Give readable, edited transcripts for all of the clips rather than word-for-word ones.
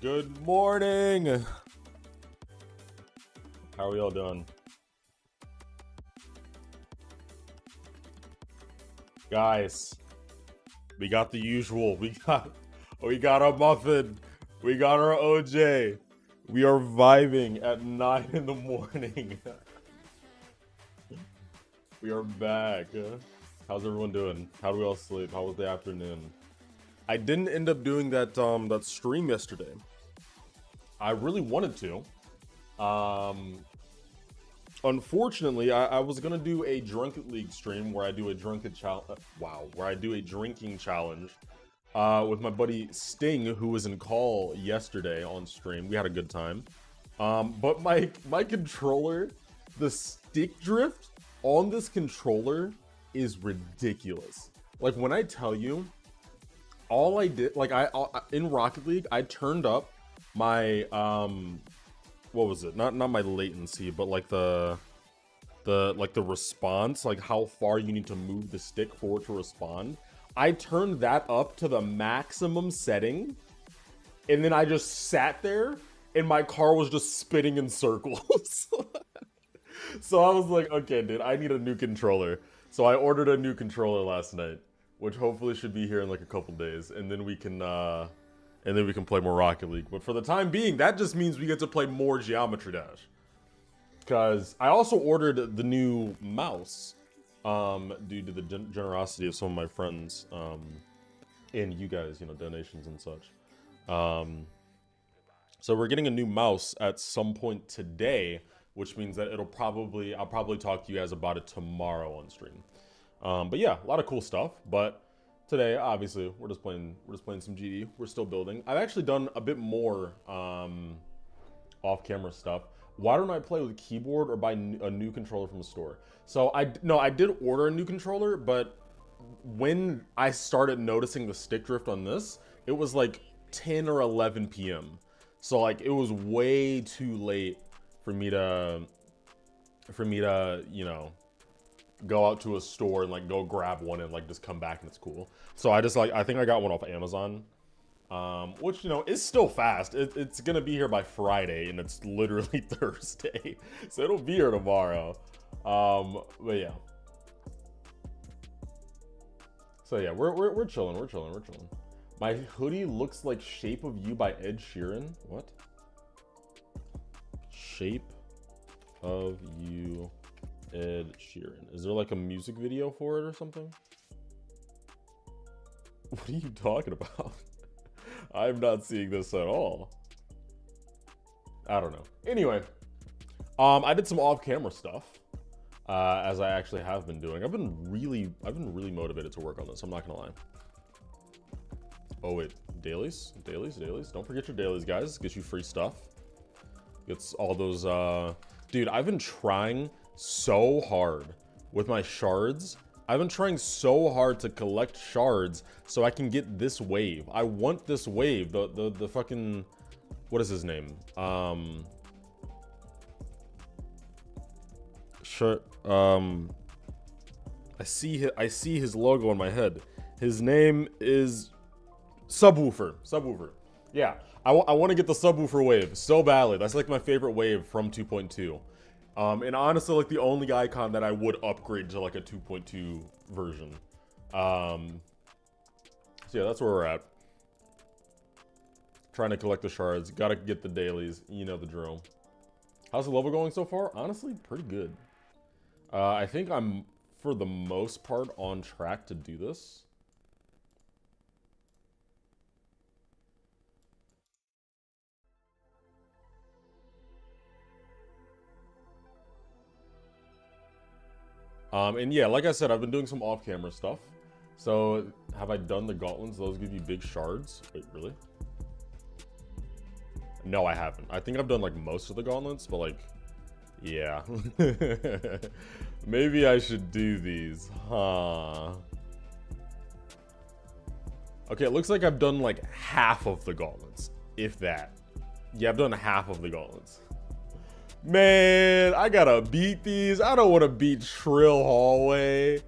Good morning. How are we all doing? Guys, we got the usual. We got our muffin. We got our OJ. We are vibing at 9 in the morning. We are back. How's everyone doing? How do we all sleep? How was the afternoon? I didn't end up doing that that stream yesterday. I really wanted to. Unfortunately, I was gonna do a Drunken League stream where I do a drinking challenge. Where I do a drinking challenge with my buddy Sting, who was in call yesterday on stream. We had a good time. But my controller, the stick drift on this controller is ridiculous. Like when I tell you, all I did, like in Rocket League, I turned up my what was it? Not my latency, but like the response, like how far you need to move the stick for it to respond. I turned that up to the maximum setting, and then I just sat there, and my car was just spinning in circles. So I was like, okay, dude, I need a new controller. So I ordered a new controller last night, which hopefully should be here in like a couple days, and then we can play more Rocket League. But for the time being, that just means we get to play more Geometry Dash. Because I also ordered the new mouse due to the generosity of some of my friends and you guys, you know, donations and such. So we're getting a new mouse at some point today, which means that I'll probably talk to you guys about it tomorrow on stream. But yeah, a lot of cool stuff. But today, obviously, we're just playing some GD. We're still building. I've actually done a bit more off-camera stuff. Why don't I play with a keyboard or buy a new controller from the store? So I did order a new controller, but when I started noticing the stick drift on this, it was like 10 or 11 p.m. So like it was way too late for me to you know, go out to a store and like go grab one and like just come back and it's cool. So I think I got one off Amazon, which, you know, is still fast. It's gonna be here by Friday and it's literally Thursday, so it'll be here tomorrow. But yeah. So yeah, we're chilling. My hoodie looks like Shape of You by Ed Sheeran. What? Shape of You, Ed Sheeran. Is there like a music video for it or something? What are you talking about? I'm not seeing this at all. I don't know. Anyway, I did some off-camera stuff, as I actually have been doing. I've been really motivated to work on this. I'm not gonna lie. Oh wait, dailies. Don't forget your dailies, guys. Gets you free stuff. Gets all those. Dude, I've been trying so hard with my shards. I've been trying so hard to collect shards so I can get this wave. I want this wave. The fucking, what is his name? Sure. I see his logo on my head. His name is Subwoofer. Yeah, I want to get the Subwoofer wave so badly. That's like my favorite wave from 2.2. And honestly, like the only icon that I would upgrade to like a 2.2 version. So yeah, that's where we're at. Trying to collect the shards. Gotta get the dailies. You know the drill. How's the level going so far? Honestly, pretty good. I think I'm, for the most part, on track to do this. And yeah, like I said, I've been doing some off-camera stuff. So, have I done the gauntlets? Those give you big shards. Wait, really? No, I haven't. I think I've done like most of the gauntlets, but like, yeah. Maybe I should do these, huh? Okay, it looks like I've done like half of the gauntlets, if that. Yeah, I've done half of the gauntlets. Man, I gotta beat these. I don't want to beat Trill Hallway.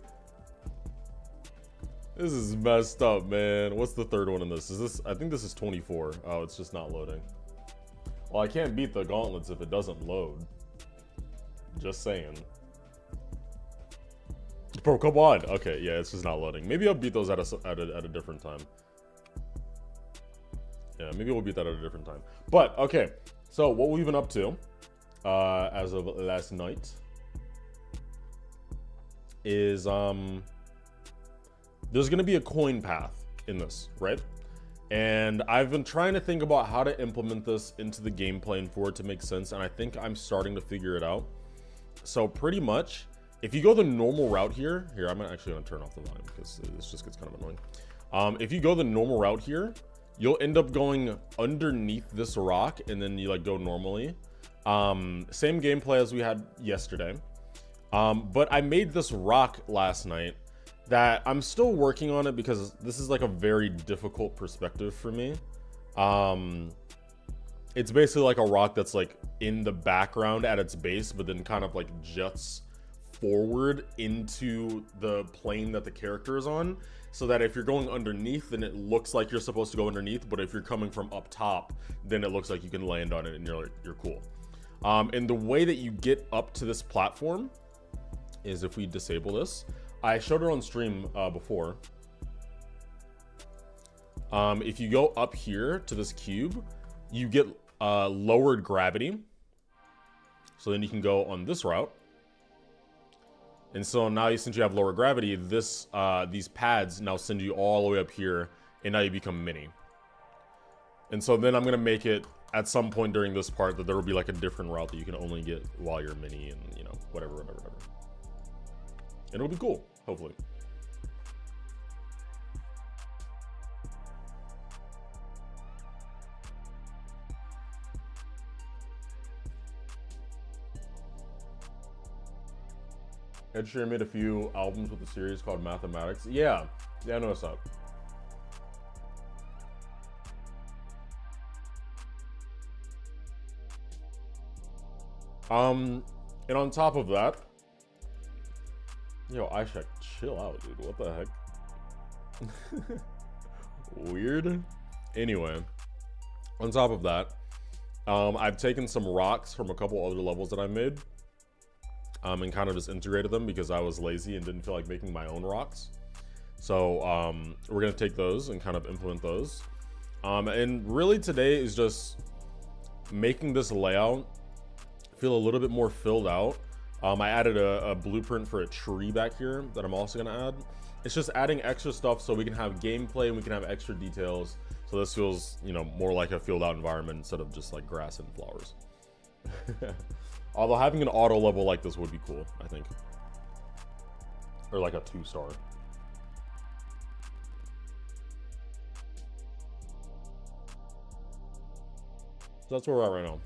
This is messed up, man. What's the third one in this? Is this? I think this is 24. Oh, it's just not loading. Well, I can't beat the gauntlets if it doesn't load. Just saying. Bro, come on. Okay, yeah, it's just not loading. Maybe I'll beat those at a different time. Yeah, maybe we'll beat that at a different time. But okay, so what we've been up to as of last night is there's gonna be a coin path in this, right? And I've been trying to think about how to implement this into the gameplay and for it to make sense, and I think I'm starting to figure it out. So pretty much, if you go the normal route here, I'm actually gonna turn off the volume because this just gets kind of annoying. If you go the normal route here, you'll end up going underneath this rock and then you like go normally. Same gameplay as we had yesterday. But I made this rock last night that I'm still working on it because this is like a very difficult perspective for me. It's basically like a rock that's like in the background at its base, but then kind of like juts forward into the plane that the character is on, so that if you're going underneath, then it looks like you're supposed to go underneath, but if you're coming from up top, then it looks like you can land on it and you're cool. And the way that you get up to this platform is if we disable this. I showed it on stream before. If you go up here to this cube, you get lowered gravity. So then you can go on this route. And so now, since you have lower gravity, these pads now send you all the way up here, and now you become mini. And so then I'm gonna make it at some point during this part that there will be like a different route that you can only get while you're mini, and you know, whatever. And it'll be cool, hopefully. Ed Sheeran made a few albums with a series called Mathematics. Yeah, I noticed that. And on top of that, yo, Ishak, chill out, dude. What the heck? Weird. Anyway, on top of that, I've taken some rocks from a couple other levels that I made. And kind of just integrated them because I was lazy and didn't feel like making my own rocks. So we're gonna take those and kind of implement those. And really today is just making this layout feel a little bit more filled out. I added a blueprint for a tree back here that I'm also gonna add. It's just adding extra stuff so we can have gameplay and we can have extra details. So this feels, you know, more like a filled out environment instead of just like grass and flowers. Although having an auto level like this would be cool, I think. Or like a 2-star. So that's where we're at right now.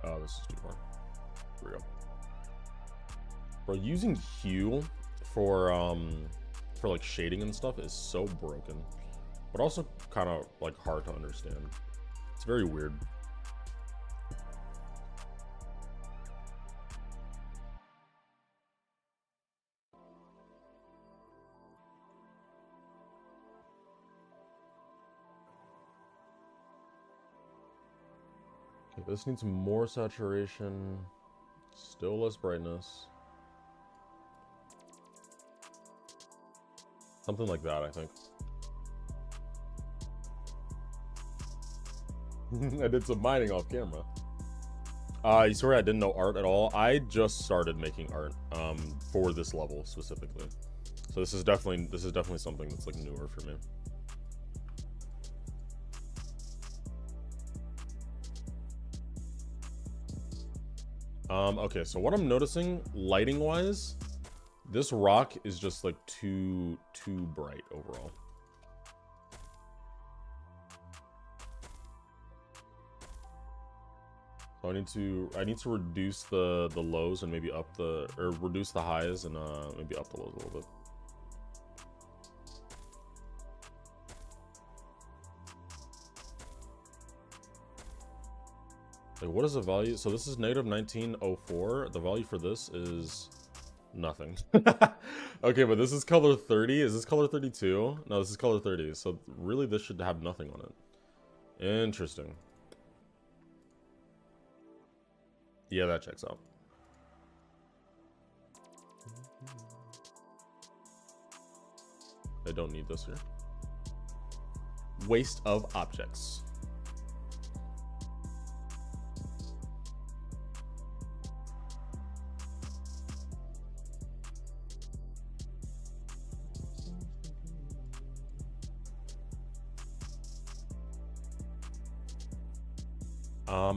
Oh, this is too far. Here we go. Bro, using hue for like shading and stuff is so broken, but also kind of like hard to understand. It's very weird. Okay, this needs more saturation, still less brightness. Something like that, I think. I did some mining off camera. You swear I didn't know art at all? I just started making art for this level specifically. So this is definitely something that's like newer for me. Okay, so what I'm noticing lighting wise, This rock is just like too bright overall. So I need to reduce the lows and maybe up the, or reduce the highs and maybe up the lows a little bit. Like, what is the value? So this is negative 1904. The value for this is nothing. Okay, but this is color 30. Is this color 32? No, this is color 30. So really this should have nothing on it. Interesting. Yeah, that checks out. I don't need this here. Waste of objects.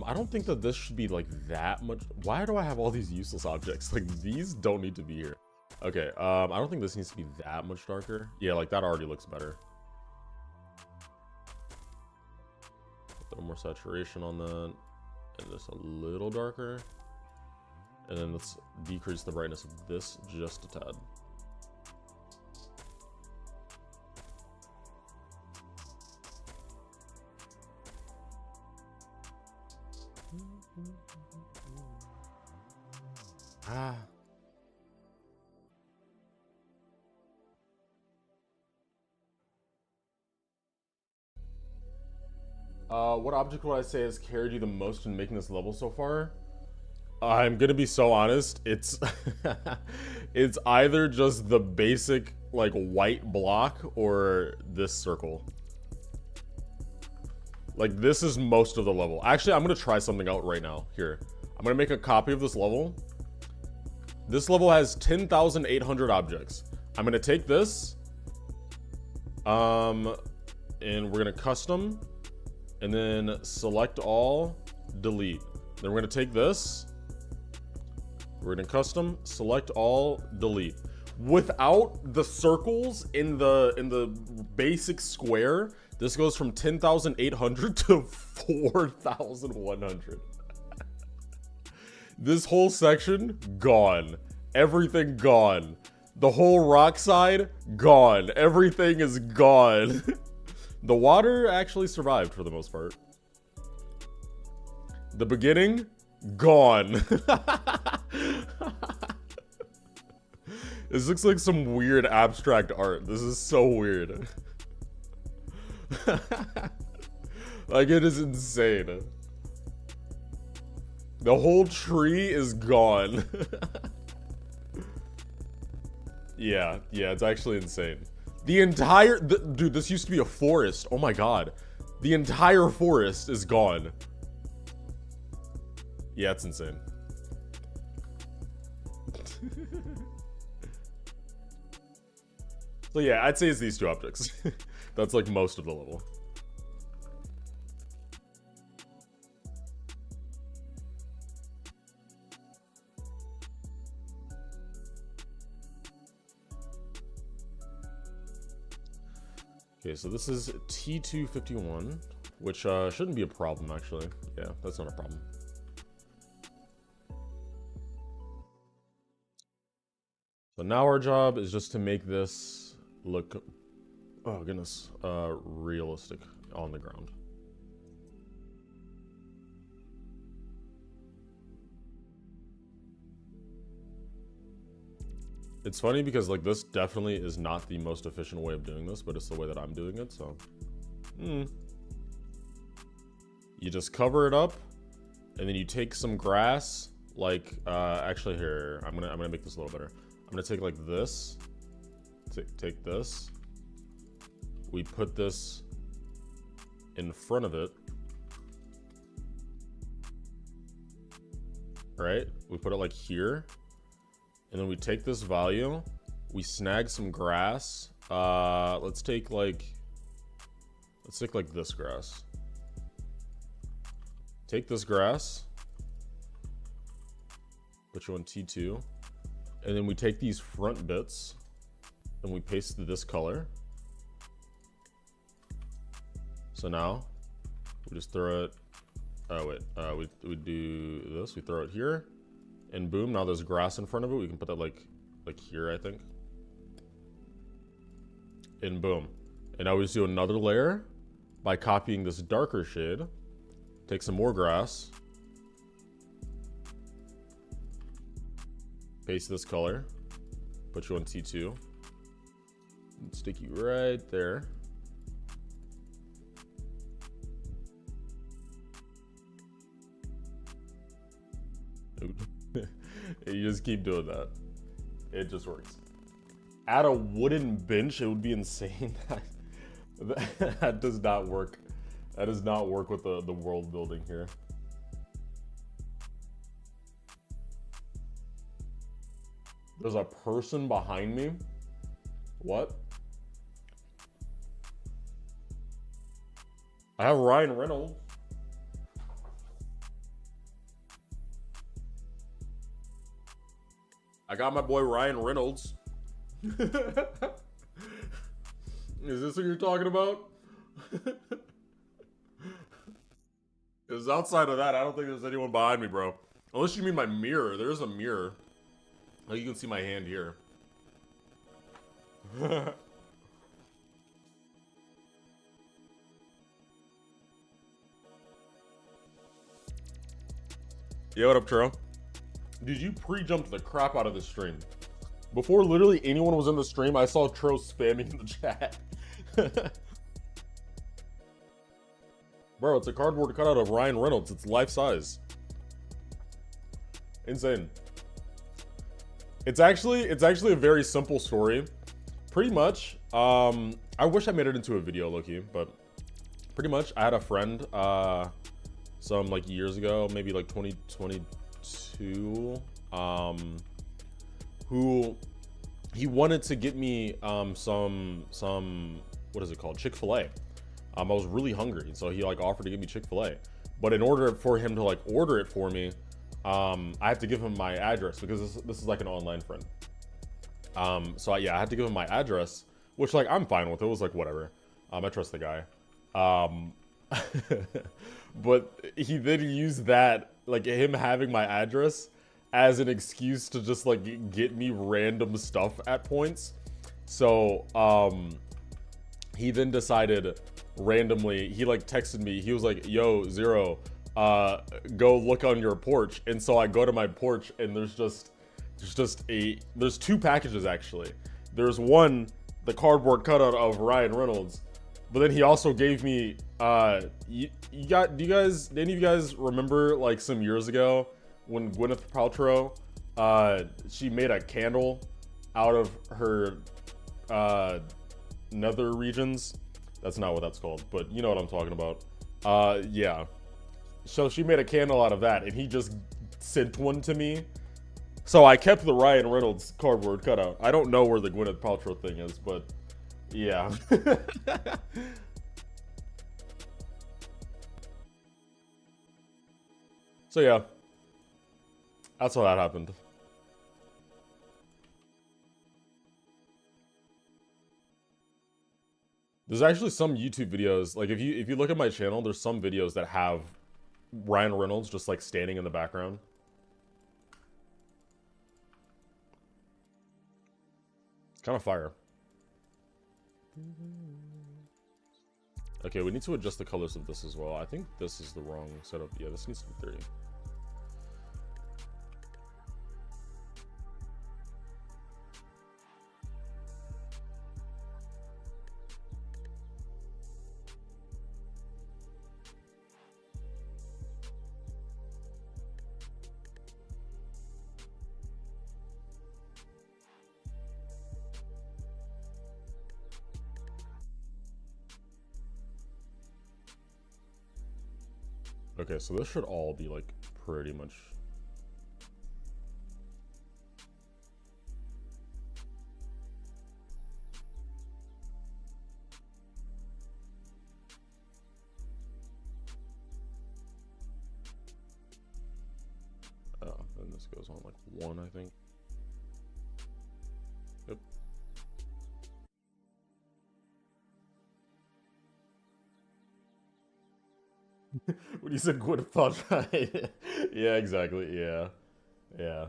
I don't think that this should be like that much. Why do I have all these useless objects? Like, these don't need to be here. Okay, I don't think this needs to be that much darker. Yeah, like that already looks better. A little more saturation on that, and just a little darker. And then let's decrease the brightness of this just a tad. What object would I say has carried you the most in making this level so far? I'm gonna be so honest, it's it's either just the basic like white block or this circle. Like, this is most of the level. Actually, I'm gonna try something out right now. Here, I'm gonna make a copy of this level. This level has 10,800 objects. I'm gonna take this, and we're gonna custom, and then select all, delete. Then we're gonna take this, we're gonna custom, select all, delete. Without the circles in the basic square, this goes from 10,800 to 4,100. This whole section, gone. Everything gone. The whole rock side, gone. Everything is gone. The water actually survived for the most part. The beginning, gone. This looks like some weird abstract art. This is so weird. Like, it is insane. The whole tree is gone. Yeah, it's actually insane. The entire, dude, this used to be a forest. Oh my god. The entire forest is gone. Yeah, it's insane. So yeah, I'd say it's these two objects. That's like most of the level. Okay, so this is T251, which shouldn't be a problem, actually. Yeah, that's not a problem. So now our job is just to make this look, oh goodness, realistic on the ground. It's funny because like this definitely is not the most efficient way of doing this, but it's the way that I'm doing it, so. You just cover it up, and then you take some grass, like, actually here, I'm gonna make this a little better. I'm gonna take like this, take this, we put this in front of it, right? We put it like here. And then we take this value, we snag some grass. Let's take like this grass. Take this grass, put you on T2, And then we take these front bits and we paste this color. So now we just throw it. Oh wait, we do this. We throw it here, and boom. Now there's grass in front of it. We can put that like here, I think. And boom. And now we just do another layer by copying this darker shade. Take some more grass. Paste this color. Put you on T2. And stick you right there. You just keep doing that. It just works. Add a wooden bench, it would be insane. That does not work. That does not work with the world building here. There's a person behind me. What? I have Ryan Reynolds. I got my boy Ryan Reynolds. Is this what you're talking about? Because outside of that, I don't think there's anyone behind me, bro. Unless you mean my mirror. There is a mirror. Oh, you can see my hand here. Yo, what up, Tro? Did you pre-jump the crap out of the stream? Before literally anyone was in the stream, I saw Tro spamming in the chat. Bro, it's a cardboard cutout of Ryan Reynolds. It's life size. Insane. It's actually a very simple story. Pretty much, I wish I made it into a video, Loki, but pretty much I had a friend, some like years ago, maybe like 2022, who he wanted to get me some what is it called, Chick-fil-A. I was really hungry, so he like offered to give me Chick-fil-A, but in order for him to like order it for me, I had to give him my address because this is like an online friend. So yeah, I had to give him my address, which like I'm fine with. It was like whatever. I trust the guy. But he then used that, like him having my address, as an excuse to just like get me random stuff at points. So he then decided randomly, he like texted me, he was like, yo, Zero, go look on your porch. And so I go to my porch and there's two packages actually. There's one, the cardboard cutout of Ryan Reynolds, but then he also gave me, do any of you guys remember like some years ago when Gwyneth Paltrow, she made a candle out of her nether regions? That's not what that's called, but you know what I'm talking about. Yeah. So she made a candle out of that, and he just sent one to me. So I kept the Ryan Reynolds cardboard cutout. I don't know where the Gwyneth Paltrow thing is, but yeah. So yeah, that's how that happened. There's actually some YouTube videos, like if you look at my channel, there's some videos that have Ryan Reynolds just like standing in the background. It's kind of fire. Okay, we need to adjust the colors of this as well. I think this is the wrong setup. Yeah, this needs to be 30. Okay, so this should all be like pretty much. Oh, then this goes on like 1, I think. When you said Gwyneth Paltrow. Yeah, exactly. Yeah. Yeah.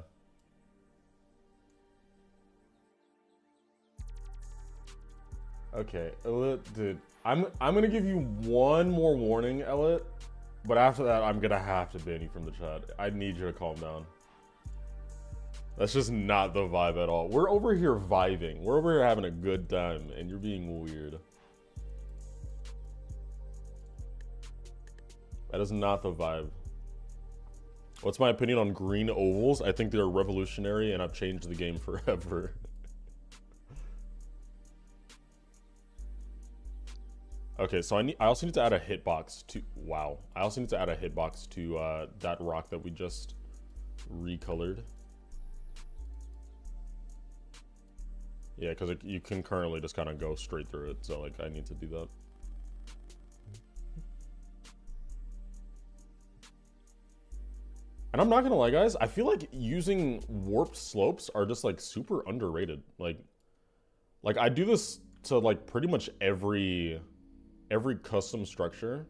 Okay, Elliot, dude. I'm gonna give you one more warning, Elliot. But after that, I'm gonna have to ban you from the chat. I need you to calm down. That's just not the vibe at all. We're over here vibing. We're over here having a good time, and you're being weird. That is not the vibe. What's my opinion on green ovals? I think they're revolutionary, and I've changed the game forever. Okay, so I also need to add a hitbox to, wow. I also need to add a hitbox to that rock that we just recolored. Yeah, because you can currently just kind of go straight through it, so like I need to do that. And I'm not gonna lie, guys, I feel like using warped slopes are just like super underrated. Like I do this to like pretty much every custom structure.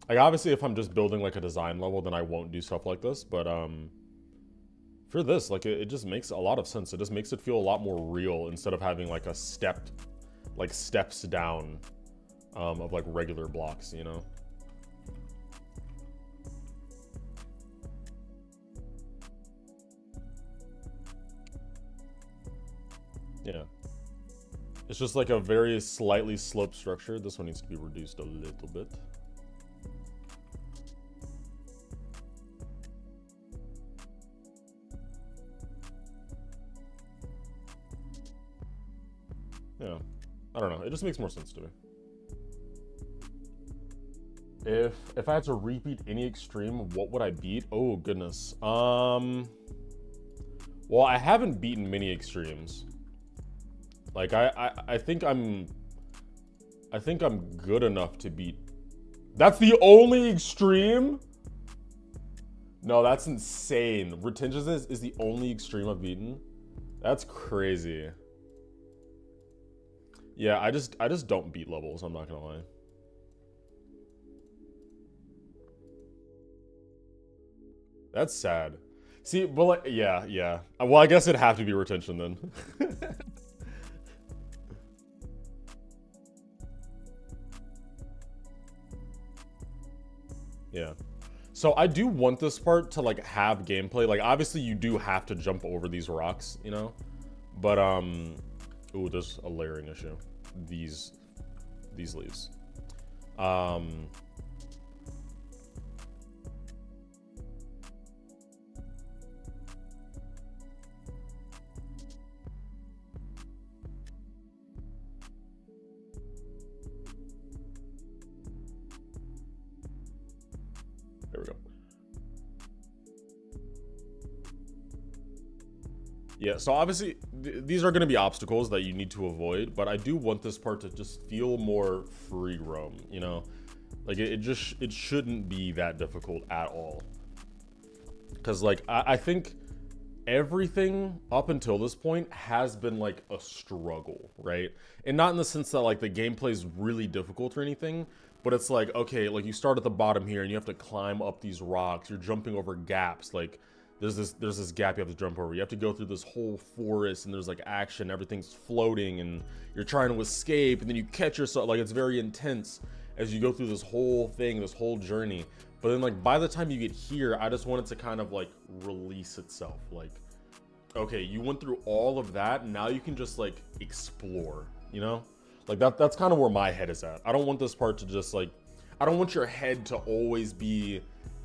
Like obviously if I'm just building like a design level, then I won't do stuff like this, but for this, like it just makes a lot of sense. It just makes it feel a lot more real instead of having like a steps down of like regular blocks, you know? Yeah. It's just like a very slightly sloped structure. This one needs to be reduced a little bit. Yeah, I don't know. It just makes more sense to me. If I had to repeat any extreme, what would I beat? Oh goodness. Well, I haven't beaten many extremes. Like I think I'm good enough to beat. That's the only extreme? No, that's insane. Retention is the only extreme I've beaten. That's crazy. Yeah, I just don't beat levels, I'm not gonna lie. That's sad. See, but like, yeah. Well, I guess it'd have to be retention then. Yeah. So I do want this part to like have gameplay. Like obviously you do have to jump over these rocks, you know? But ooh, there's a layering issue. These leaves. There we go. Yeah, so obviously these are going to be obstacles that you need to avoid, but I do want this part to just feel more free roam, you know? Like it shouldn't be that difficult at all. Cuz like I think everything up until this point has been like a struggle, right? And not in the sense that like the gameplay is really difficult or anything, but it's like, okay, like you start at the bottom here and you have to climb up these rocks, you're jumping over gaps, like there's this gap you have to jump over, you have to go through this whole forest and there's like action, everything's floating and you're trying to escape and then you catch yourself, like it's very intense as you go through this whole thing, this whole journey. But then like by the time you get here, I just want it to kind of like release itself. Like, okay, you went through all of that, now you can just like explore, you know? Like that's kind of where my head is at. I don't want this part to just like, I don't want your head to always be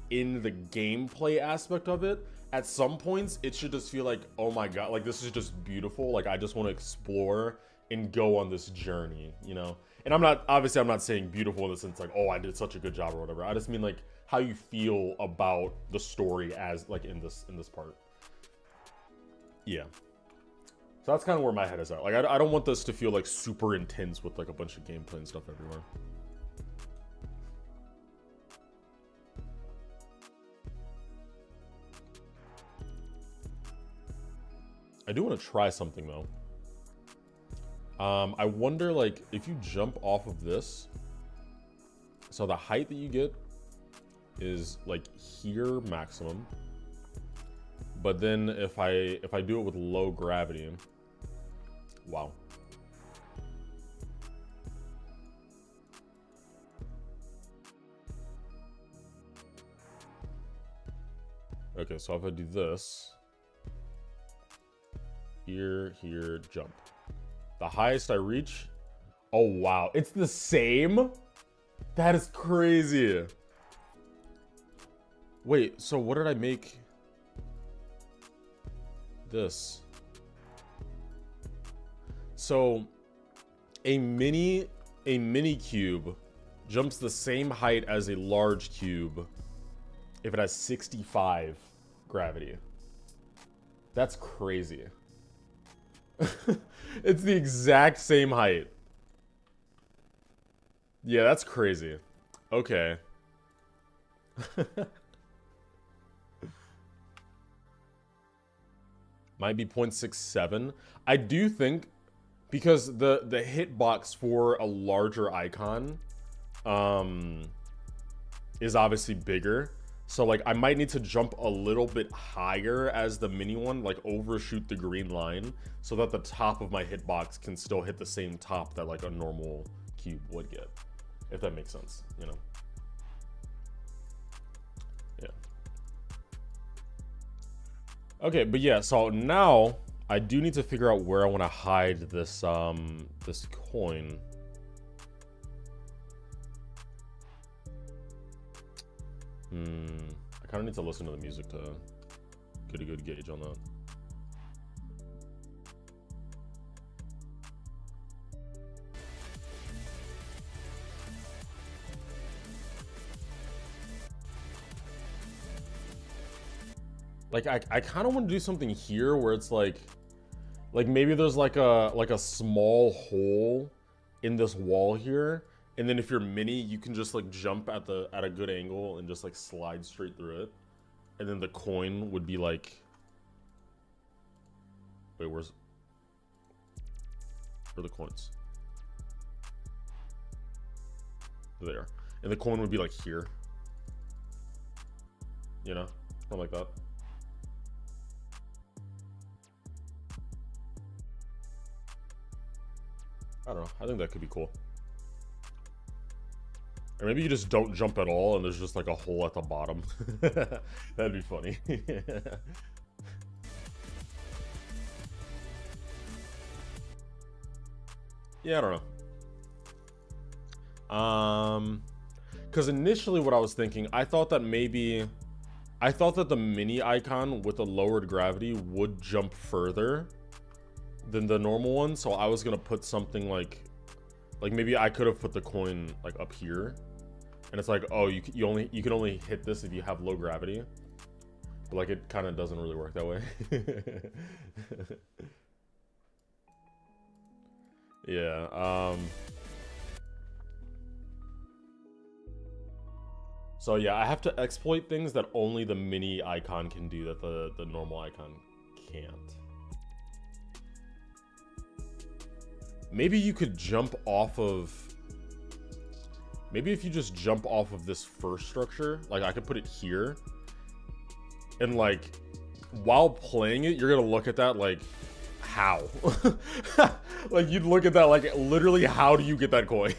in the gameplay aspect of it. At some points, it should just feel like, oh my God, like this is just beautiful. Like I just want to explore and go on this journey, you know? And obviously I'm not saying beautiful in the sense like, oh, I did such a good job or whatever. I just mean like how you feel about the story as like in this part. Yeah. So that's kind of where my head is at. Like, I don't want this to feel like super intense with like a bunch of gameplay and stuff everywhere. I do want to try something though. I wonder like if you jump off of this, so the height that you get is like here maximum. But then if I do it with low gravity, wow. Okay, so if I do this, here, jump. The highest I reach, oh wow, it's the same? That is crazy. Wait, so what did I make this? So a mini cube jumps the same height as a large cube if it has 65 gravity. That's crazy. It's the exact same height. Yeah, that's crazy. Okay. Might be 0.67. I do think because the hitbox for a larger icon is obviously bigger. So like I might need to jump a little bit higher as the mini one, like overshoot the green line so that the top of my hitbox can still hit the same top that like a normal cube would get. If that makes sense, you know? Yeah. Okay, but yeah, so now I do need to figure out where I want to hide this this coin. I kind of need to listen to the music to get a good gauge on that. Like I kind of want to do something here where it's like maybe there's like a small hole in this wall here, and then if you're mini, you can just like jump at a good angle and just like slide straight through it, and then the coin would be like, wait, where are the coins? There, and the coin would be like here, you know, something like that. I don't know. I think that could be cool. Or maybe you just don't jump at all and there's just like a hole at the bottom. That'd be funny. Yeah, I don't know. Because initially what I was thinking, I thought that the mini icon with a lowered gravity would jump further than the normal one, so I was gonna put something like maybe I could have put the coin like up here, and it's like, oh, you can only hit this if you have low gravity, but like it kind of doesn't really work that way. Yeah. So yeah, I have to exploit things that only the mini icon can do that the normal icon can't. Maybe you could jump off of... Maybe if you just jump off of this first structure, like I could put it here. And like, while playing it, you're gonna look at that like, how? Like you'd look at that like, literally, how do you get that coin?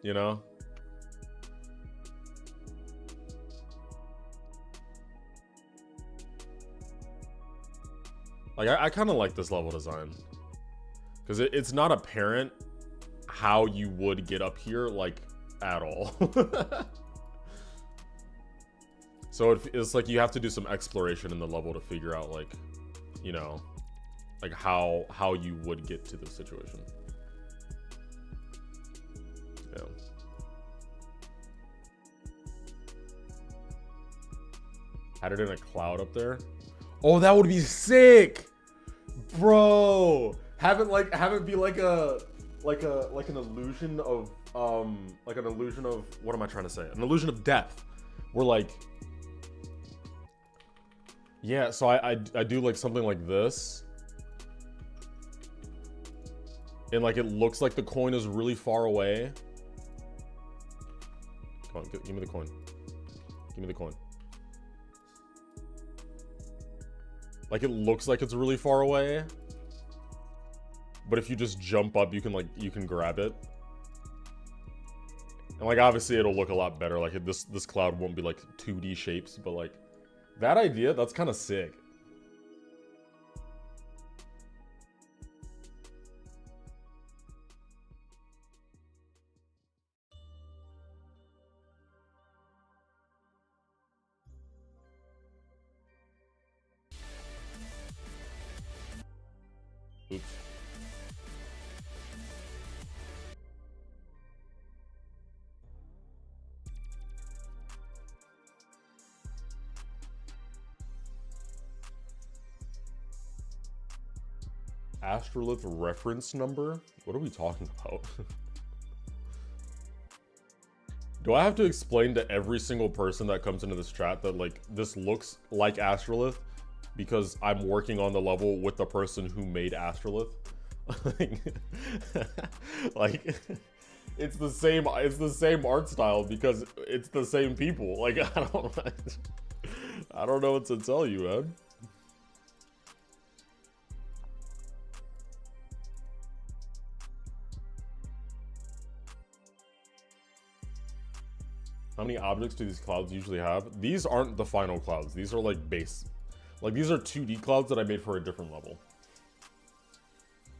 You know? Like, I kind of like this level design. Because it's not apparent how you would get up here, like, at all. So it's like you have to do some exploration in the level to figure out, like, you know, like how you would get to this situation. Yeah. Had it in a cloud up there. Oh, that would be sick, bro. Have it be like an illusion of what am I trying to say? An illusion of depth. Where like, yeah. So I do like something like this, And like it looks like the coin is really far away. Come on, give me the coin. Give me the coin. Like it looks like it's really far away. But if you just jump up, you can grab it. And like obviously it'll look a lot better. Like this cloud won't be like 2D shapes, but like that idea, that's kind of sick. Oops. Astrolith reference number? What are we talking about? Do I have to explain to every single person that comes into this chat that like this looks like Astrolith because I'm working on the level with the person who made Astrolith? Like it's the same art style because it's the same people. Like I don't know what to tell you, man. How many objects do these clouds usually have? These aren't the final clouds. These are like base. Like these are 2D clouds that I made for a different level.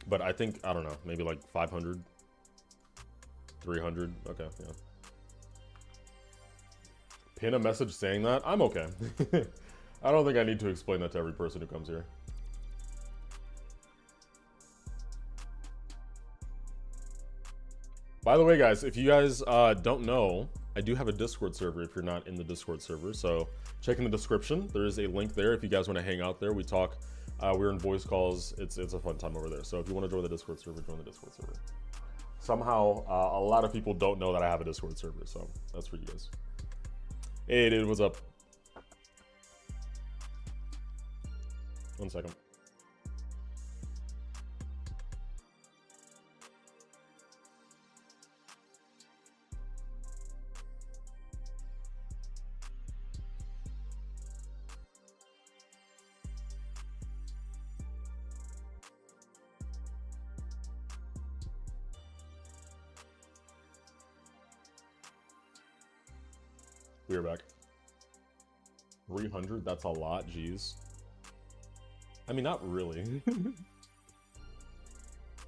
But I think, I don't know, maybe like 500, 300. Okay, yeah. Pin a message saying that? I'm okay. I don't think I need to explain that to every person who comes here. By the way, guys, if you guys don't know, I do have a Discord server if you're not in the Discord server. So check in the description. There is a link there if you guys want to hang out there. We talk, we're in voice calls. It's a fun time over there. So if you want to join the Discord server, join the Discord server. Somehow, a lot of people don't know that I have a Discord server. So that's for you guys. Hey, dude, what's up? 1 second. We are back. 300, that's a lot, jeez. I mean, not really. See,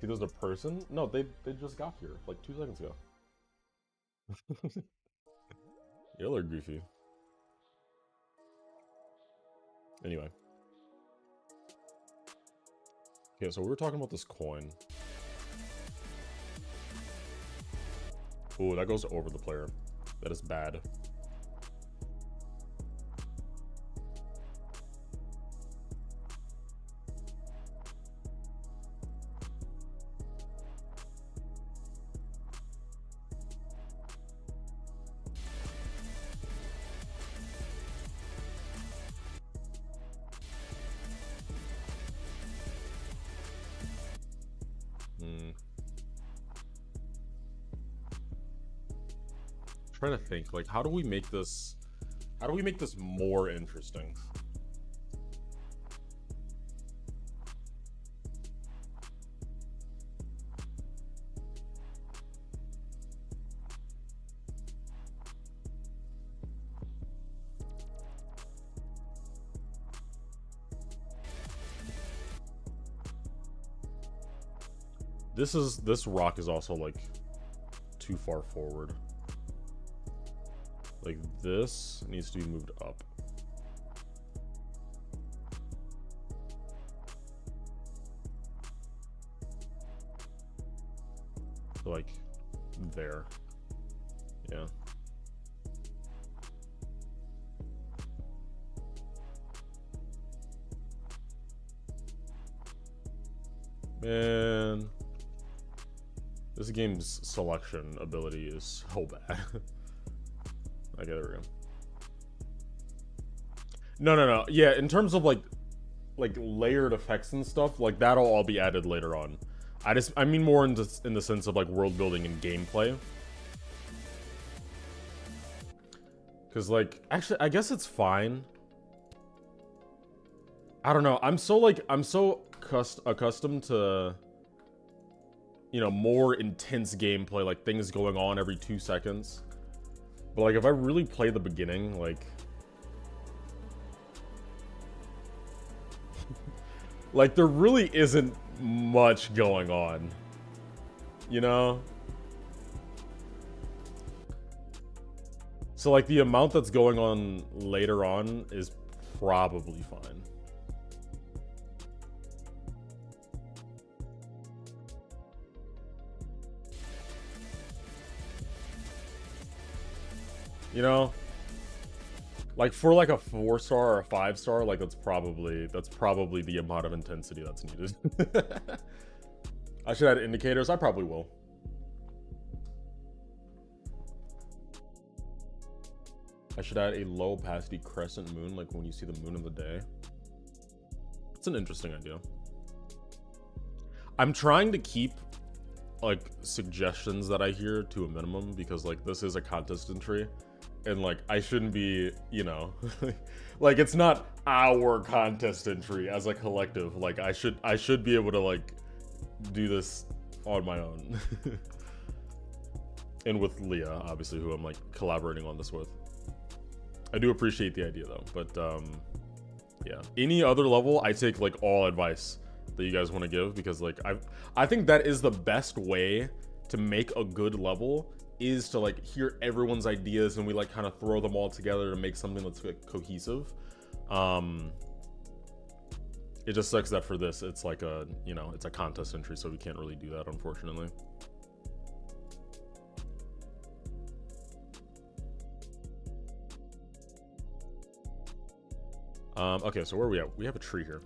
there's a person? No, they just got here, like 2 seconds ago. Y'all are goofy. Anyway. Okay, so we were talking about this coin. Ooh, that goes over the player. That is bad. Trying to think, like, how do we make this more interesting? This rock is also like too far forward. Like this needs to be moved up. So like there. Yeah. Man. This game's selection ability is so bad. Okay, there we go. No. Yeah, in terms of like layered effects and stuff, like that'll all be added later on. I mean more in the sense of like world building and gameplay. Because like, actually, I guess it's fine. I don't know. I'm so accustomed to, you know, more intense gameplay, like things going on every 2 seconds. But like, if I really play the beginning, like, like there really isn't much going on, you know? So like the amount that's going on later on is probably fine. You know, like for like a 4-star or a 5-star, like that's probably the amount of intensity that's needed. I should add indicators. I probably will. I should add a low opacity crescent moon, like when you see the moon in the day. It's an interesting idea. I'm trying to keep like suggestions that I hear to a minimum because like this is a contest entry. And like I shouldn't be, you know, like it's not our contest entry as a collective. Like I should be able to like do this on my own. And with Leah, obviously, who I'm like collaborating on this with. I do appreciate the idea though, but yeah. Any other level, I take like all advice that you guys want to give because like I think that is the best way to make a good level, is to like hear everyone's ideas and we like kind of throw them all together to make something that's like cohesive. It just sucks that for this it's like a, you know, it's a contest entry, so we can't really do that, unfortunately. Okay, so where are we at? We have a tree here.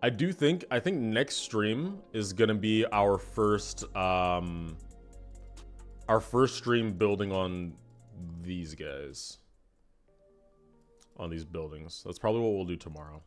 I think next stream is gonna be our first stream building on these guys, on these buildings. That's probably what we'll do tomorrow.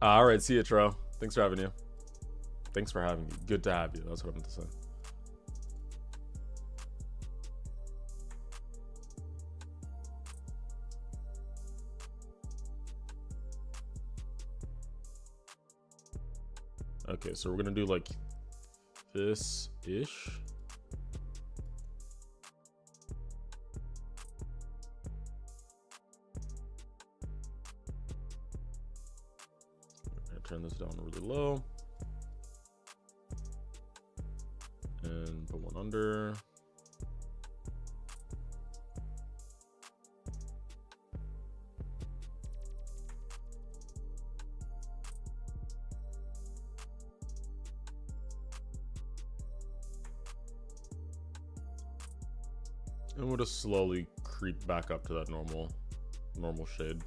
All right, see you, Tro. Thanks for having you. Thanks for having me. Good to have you. That's what I meant to say. Okay, so we're gonna do like this-ish. Turn this down really low and put one under. And we'll just slowly creep back up to that normal shade.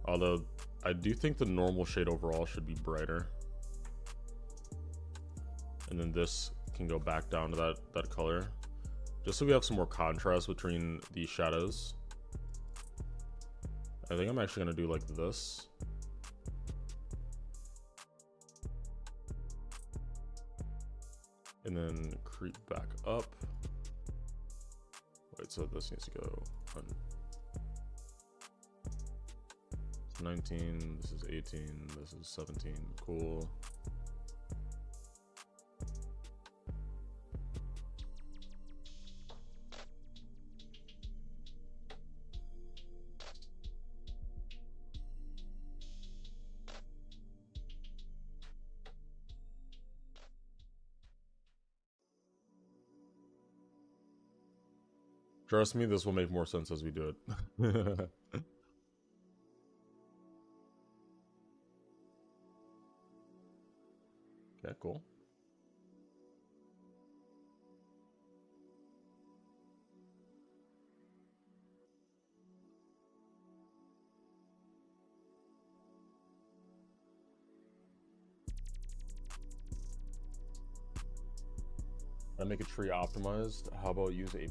Although, I do think the normal shade overall should be brighter. And then this can go back down to that color. Just so we have some more contrast between these shadows. I think I'm actually gonna do like this. And then creep back up. Wait, so this needs to go on. 19, this is 18, this is 17, cool. Trust me, this will make more sense as we do it. Okay, cool. I make a tree optimized. How about use a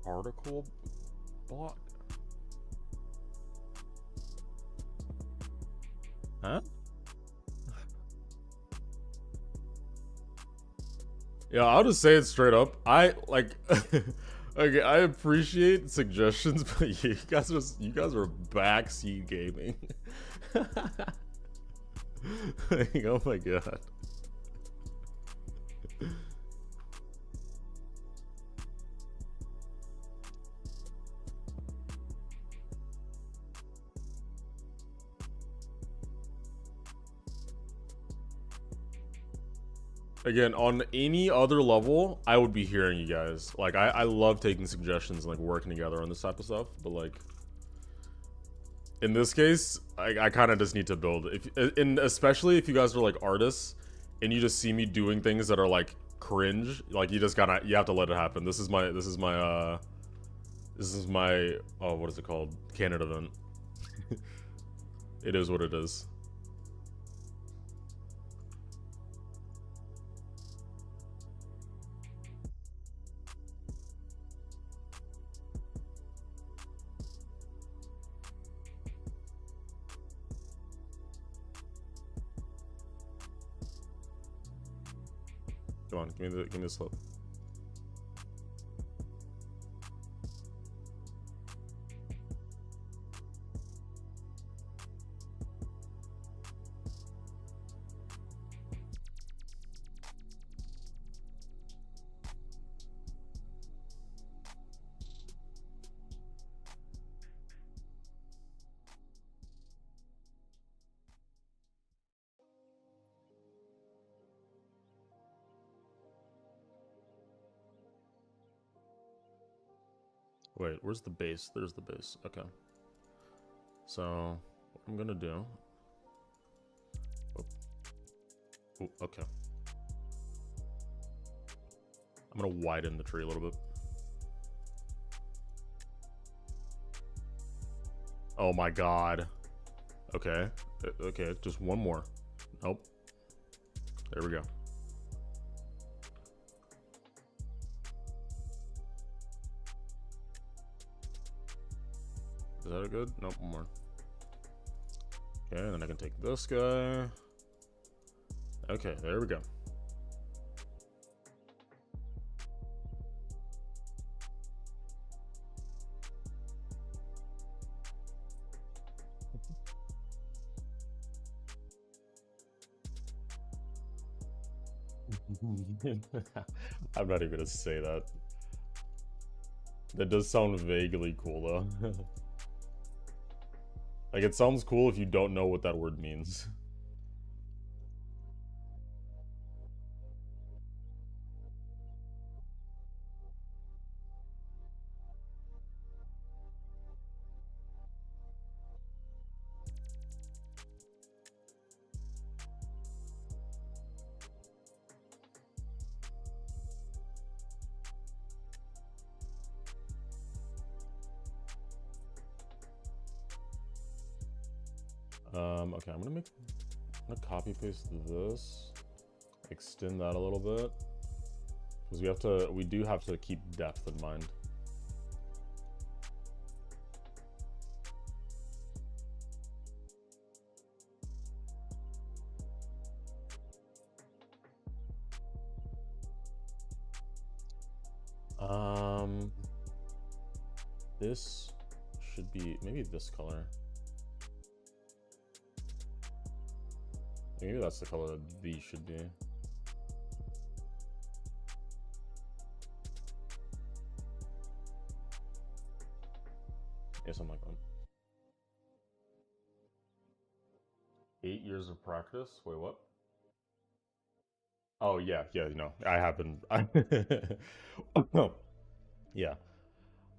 particle block? Huh? Yeah, I'll just say it straight up. I like okay, I appreciate suggestions, but you guys are backseat gaming. Like, oh my god. Again, on any other level, I would be hearing you guys. Like, I love taking suggestions and like working together on this type of stuff. But like, in this case, I kind of just need to build. And especially if you guys are like artists, and you just see me doing things that are like cringe, like you have to let it happen. This is my oh, what is it called? Canon event. It is what it is. Come on, give me the slip. Wait, where's the base? There's the base. Okay. So, what I'm gonna do... Oh, okay. I'm gonna widen the tree a little bit. Oh my god. Okay. Okay, just one more. Nope. There we go. Is that good? Nope, one more. Okay, and then I can take this guy. Okay, there we go. I'm not even gonna say that. That does sound vaguely cool though. Like, it sounds cool if you don't know what that word means. Okay, I'm gonna copy paste this, extend that a little bit, because we do have to keep depth in mind. This should be maybe this color. Maybe that's the color that these should be. Yeah, something like that. 8 years of practice? Wait, what? Oh, yeah, no. I have been... Yeah.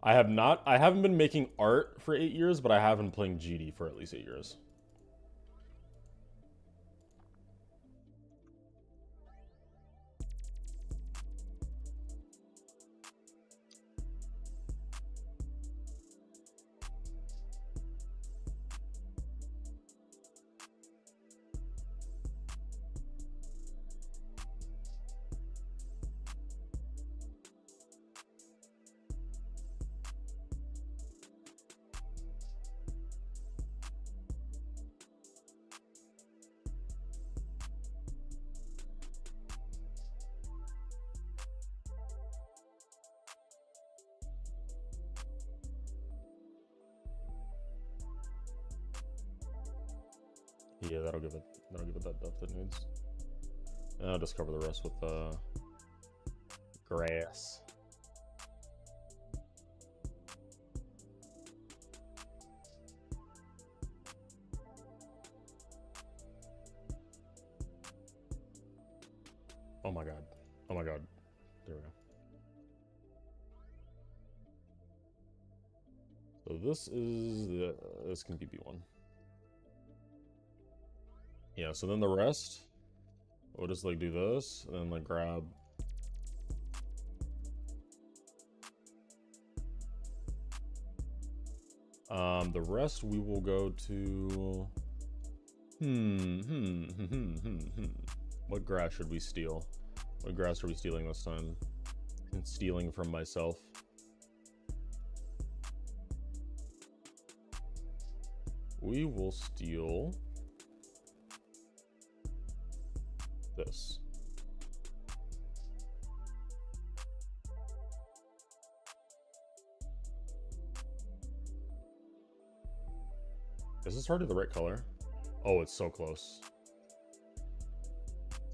I haven't been making art for 8 years, but I have been playing GD for at least 8 years. Yeah, that'll give it that depth it needs. And I'll just cover the rest with grass. Oh my god. Oh my god. There we go. So this is this can be B1. Yeah, so then the rest, we'll just like do this, and then like grab. The rest we will go to. What grass should we steal? What grass are we stealing this time? And stealing from myself. We will steal this. Is this already the right color? Oh, it's so close.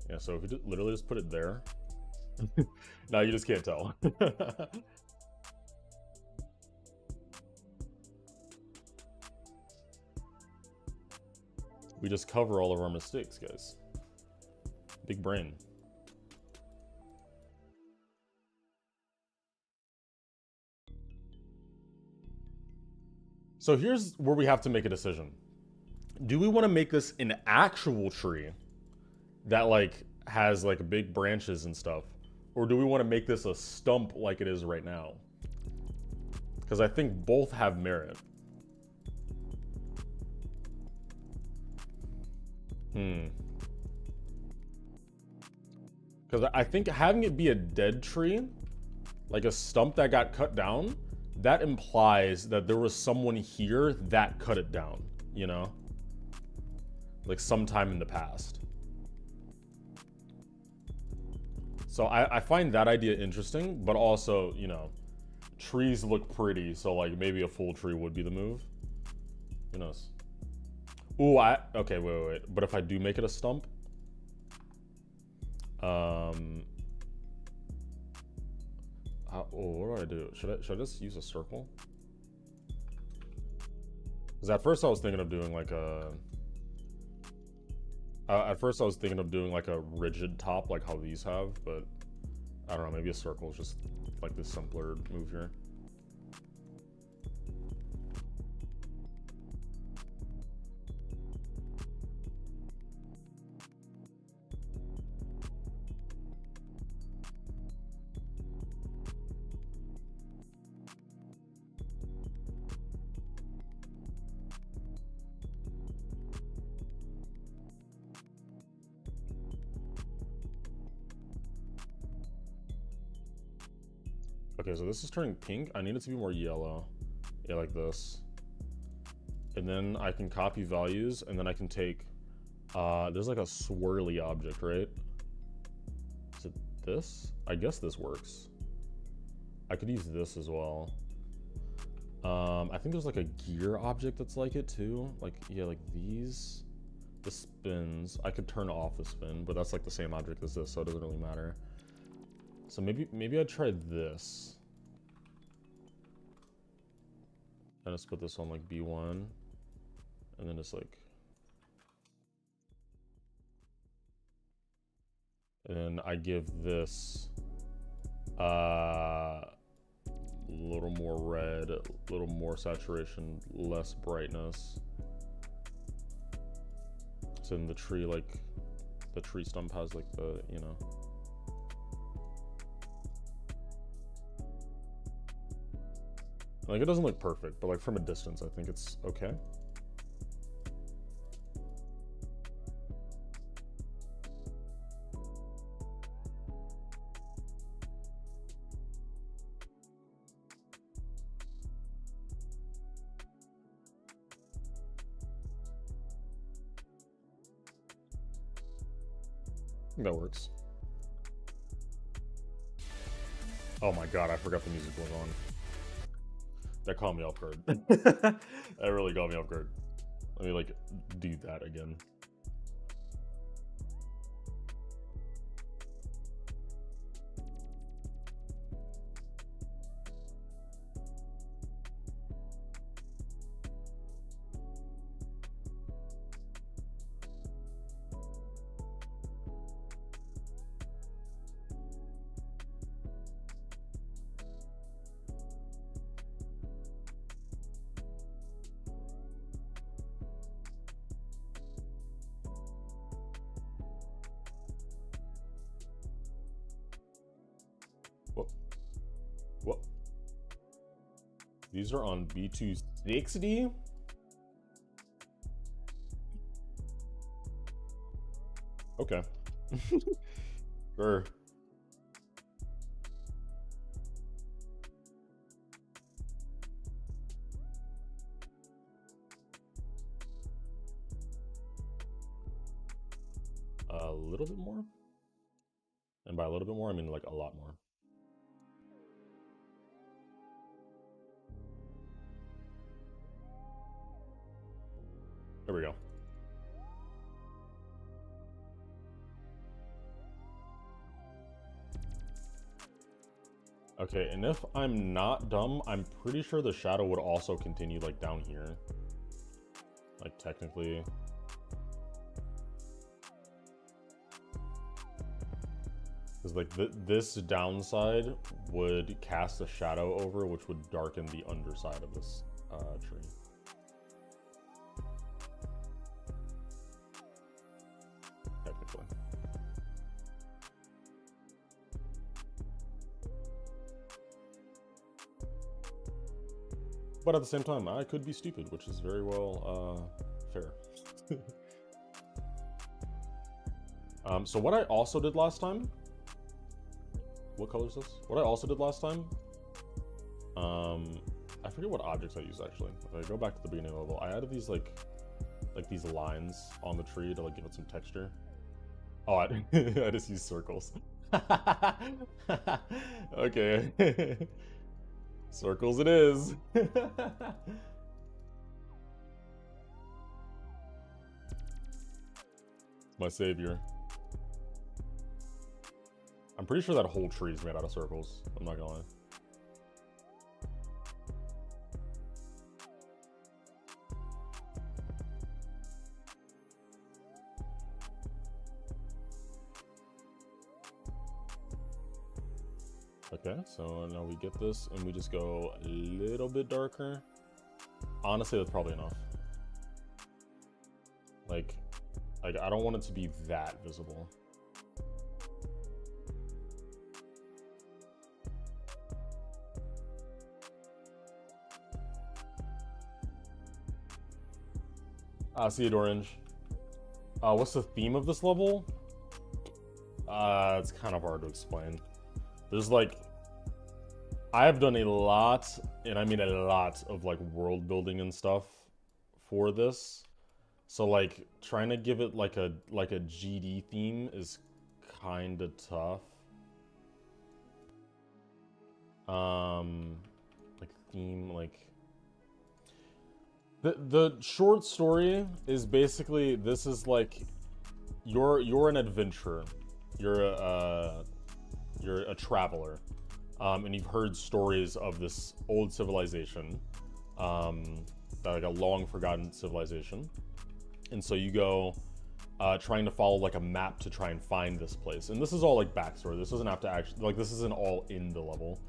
Yeah, so if you literally just put it there. No, you just can't tell. We just cover all of our mistakes, guys. Big brain. So here's where we have to make a decision. Do we want to make this an actual tree that like has like big branches and stuff? Or do we want to make this a stump like it is right now? Because I think both have merit. Because I think having it be a dead tree, like a stump that got cut down, that implies that there was someone here that cut it down, you know? Like sometime in the past. So I find that idea interesting, but also, you know, trees look pretty, so like maybe a full tree would be the move. Who knows? Ooh, okay, wait. But if I do make it a stump, what do I do? Should I just use a circle? Because at first I was thinking of doing like a. At first I was thinking of doing like a rigid top, like how these have, but I don't know. Maybe a circle is just like the simpler move here. Okay, so this is turning pink. I need it to be more yellow. Yeah, like this. And then I can copy values, and then I can take, there's like a swirly object, right? Is it this? I guess this works. I could use this as well. I think there's like a gear object that's like it too. Like, yeah, like these. The spins. I could turn off the spin, but that's like the same object as this, so it doesn't really matter. So maybe I'd try this. And just put this on like B1. And then just like. And then I give this a little more red, a little more saturation, less brightness. So in the tree, like the tree stump has like the, you know. Like, it doesn't look perfect, but like from a distance, I think it's okay. I think that works. Oh my god, I forgot the music was on. That caught me off guard. That really got me off guard. Let me like do that again. What? These are on B260? Okay. Sure. A little bit more? And by a little bit more, I mean like a lot more. There we go. Okay, and if I'm not dumb, I'm pretty sure the shadow would also continue like down here. Like technically. Because like this downside would cast a shadow over, which would darken the underside of this tree. Technically. But at the same time, I could be stupid, which is very well fair. So what I also did last time, what color is this? What I also did last time, I forget what objects I used actually. If I go back to the beginning level, I added these like these lines on the tree to like give it some texture. Oh, I just used circles. Okay. Circles it is. My savior. I'm pretty sure that whole tree is made out of circles. I'm not gonna lie. Okay, so now we get this and we just go a little bit darker. Honestly, that's probably enough. Like I don't want it to be that visible. See it orange. What's the theme of this level? It's kind of hard to explain. There's like, I have done a lot, and I mean a lot of like world building and stuff for this. So like trying to give it like a GD theme is kind of tough. Like theme, like the short story is basically, this is like you're an adventurer. You're a traveler, and you've heard stories of this old civilization, like a long forgotten civilization, and so you go trying to follow like a map to try and find this place. And this is all like backstory. This doesn't have to actually, like, this isn't all in the level,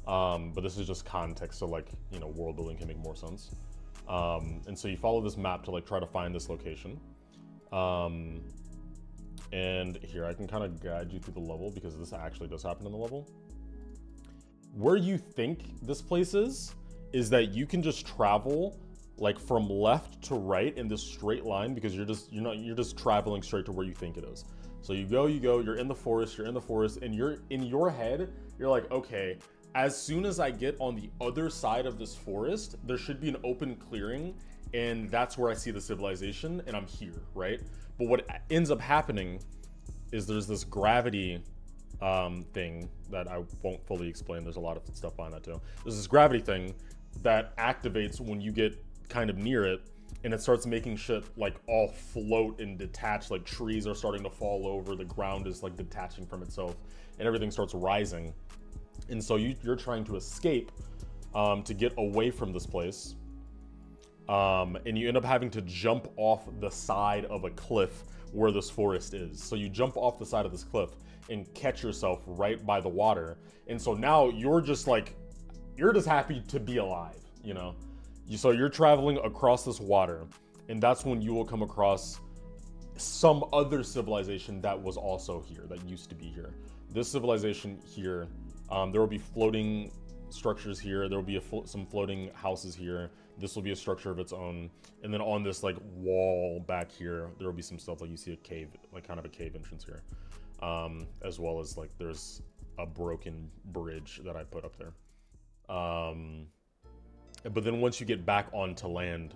but this is just context, so like, you know, world building can make more sense. And so you follow this map to like try to find this location. And here I can kind of guide you through the level, because this actually does happen in the level. Where you think this place is that you can just travel like from left to right in this straight line, because you're just traveling straight to where you think it is. So you go, you're in the forest, and you're in your head, you're like, okay, as soon as I get on the other side of this forest, there should be an open clearing, and that's where I see the civilization, and I'm here, right? But what ends up happening is there's this gravity thing that I won't fully explain. There's a lot of stuff behind that too. There's this gravity thing that activates when you get kind of near it, and it starts making shit like all float and detach, like trees are starting to fall over, the ground is like detaching from itself, and everything starts rising. And so you're trying to escape to get away from this place. And you end up having to jump off the side of a cliff where this forest is. So you jump off the side of this cliff and catch yourself right by the water. And so now you're just happy to be alive, you know? So you're traveling across this water, and that's when you will come across some other civilization that was also here, that used to be here. This civilization here, there will be floating structures here. There will be some floating houses here. This will be a structure of its own. And then on this like wall back here, there will be some stuff like you see a cave, like kind of a cave entrance here. As well as like there's a broken bridge that I put up there. But then once you get back onto land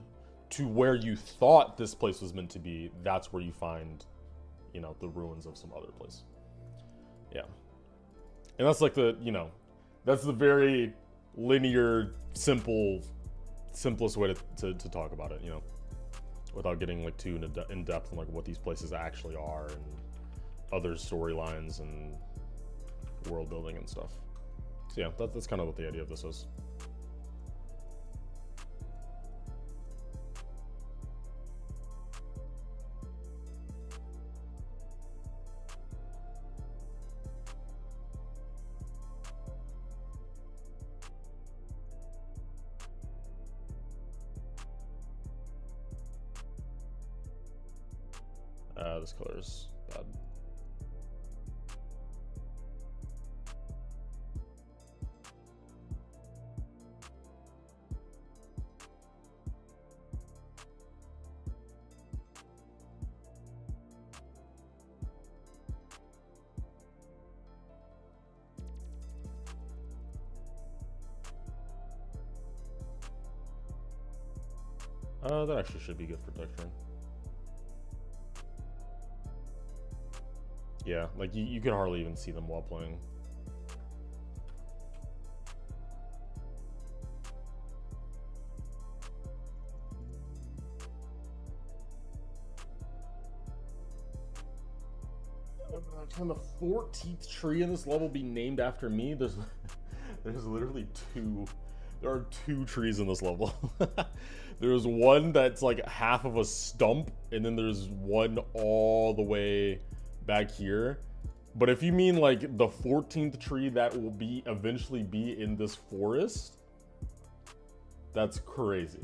to where you thought this place was meant to be, that's where you find, you know, the ruins of some other place. Yeah. And that's like the, you know, that's the very linear, simplest way to talk about it, you know, without getting like too in depth on like what these places actually are and other storylines and world building and stuff. So yeah, that's kind of what the idea of this is. This color is bad. That actually should be good for texturing. Yeah, like you can hardly even see them while playing. Can the 14th tree in this level be named after me? There's literally there are 2 trees in this level. There's one that's like half of a stump, and then there's one all the way back here. But if you mean like the 14th tree that will eventually be in this forest, that's crazy.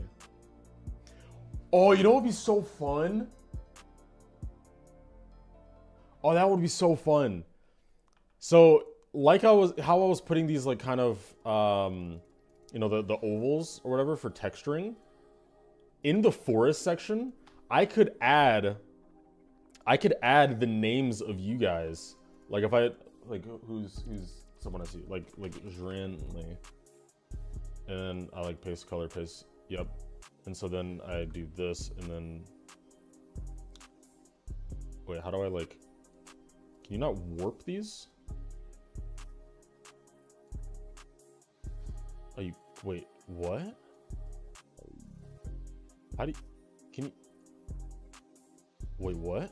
Oh, you know what would be so fun? Oh, that would be so fun. So like how I was putting these like kind of you know, the ovals or whatever for texturing in the forest section, I could add the names of you guys. Like if I like who's someone I see like Jren, and then I like paste color paste. Yep. And so then I do this, and then wait, how do I like? Can you not warp these? Are you wait? What? How do you? Can you? Wait, what?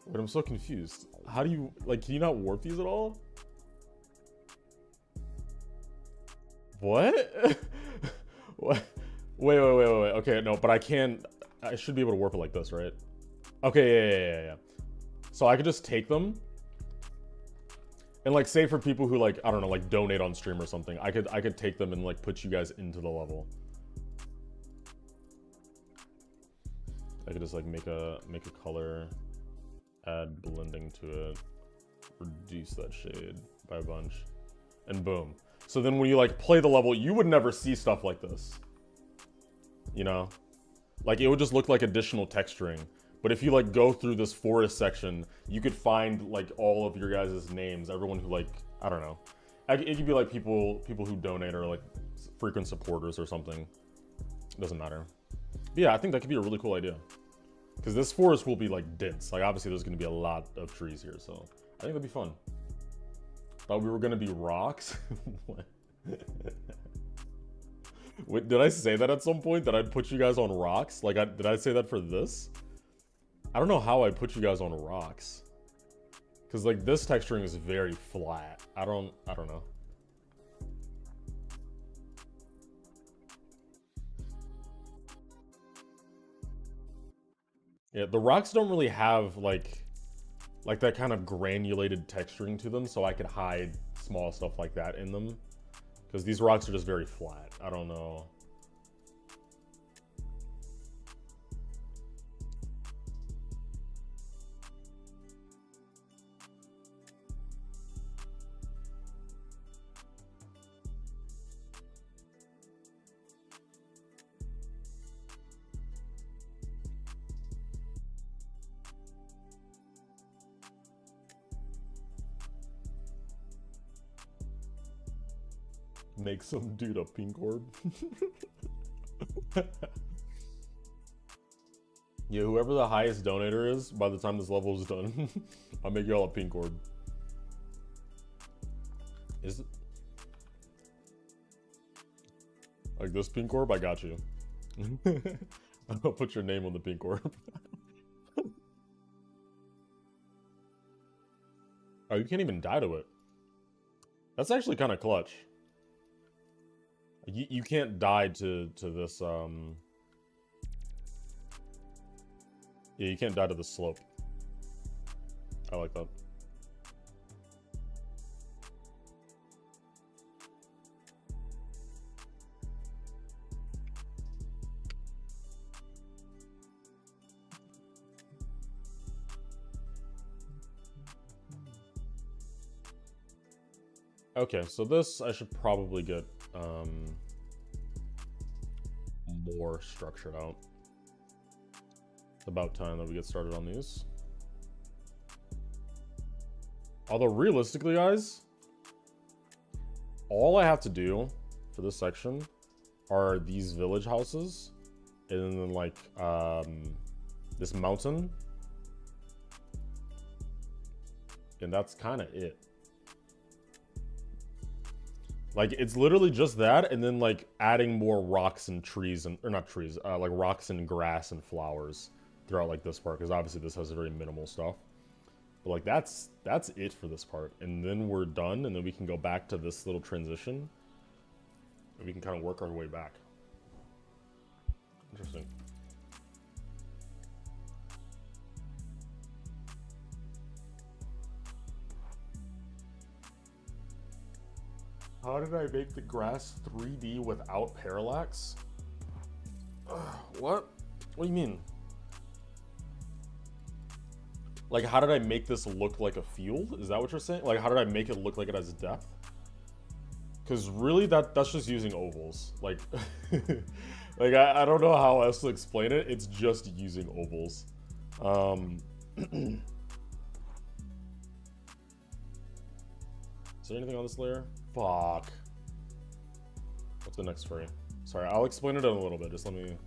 Wait, I'm so confused. How do you, like, can you not warp these at all? What? What? Wait. Okay, no, but I should be able to warp it like this, right? Okay, yeah. So I could just take them and like say for people who like, I don't know, like donate on stream or something, I could take them and like put you guys into the level. I could just like make a color, add blending to it, reduce that shade by a bunch, and boom. So then when you like play the level, you would never see stuff like this. You know? Like it would just look like additional texturing. But if you like go through this forest section, you could find like all of your guys' names, everyone who like, I don't know. It could be like people who donate or like frequent supporters or something. It doesn't matter. But yeah, I think that could be a really cool idea. Because this forest will be like dense. Like obviously there's going to be a lot of trees here, so I think that'd be fun. Thought we were going to be rocks. What? Wait, did I say that at some point? That I'd put you guys on rocks? Like did I say that for this? I don't know how I'd put you guys on rocks. Because like this texturing is very flat. I don't know. Yeah, the rocks don't really have like that kind of granulated texturing to them, so I could hide small stuff like that in them. Because these rocks are just very flat. I don't know. Make some dude a pink orb. Yeah, whoever the highest donator is, by the time this level is done, I'll make y'all a pink orb. Is it? Like this pink orb? I got you. I'll put your name on the pink orb. Oh, you can't even die to it. That's actually kind of clutch. You can't die to this, yeah, you can't die to the slope. I like that. Okay, so this I should probably get more structured out. It's about time that we get started on these. Although realistically, guys, all I have to do for this section are these village houses and then like this mountain, and that's kind of it. Like, it's literally just that, and then, like, adding more rocks and trees, and or not trees, like, rocks and grass and flowers throughout, like, this part, because obviously this has very minimal stuff. But, like, that's it for this part. And then we're done, and then we can go back to this little transition, and we can kind of work our way back. Interesting. How did I make the grass 3D without parallax? What? What do you mean? Like, how did I make this look like a field? Is that what you're saying? Like, how did I make it look like it has depth? Because really, that's just using ovals. Like, like I don't know how else to explain it. It's just using ovals. Is there anything on this layer? Fuck. What's the next frame? Sorry, I'll explain it in a little bit. Just let me...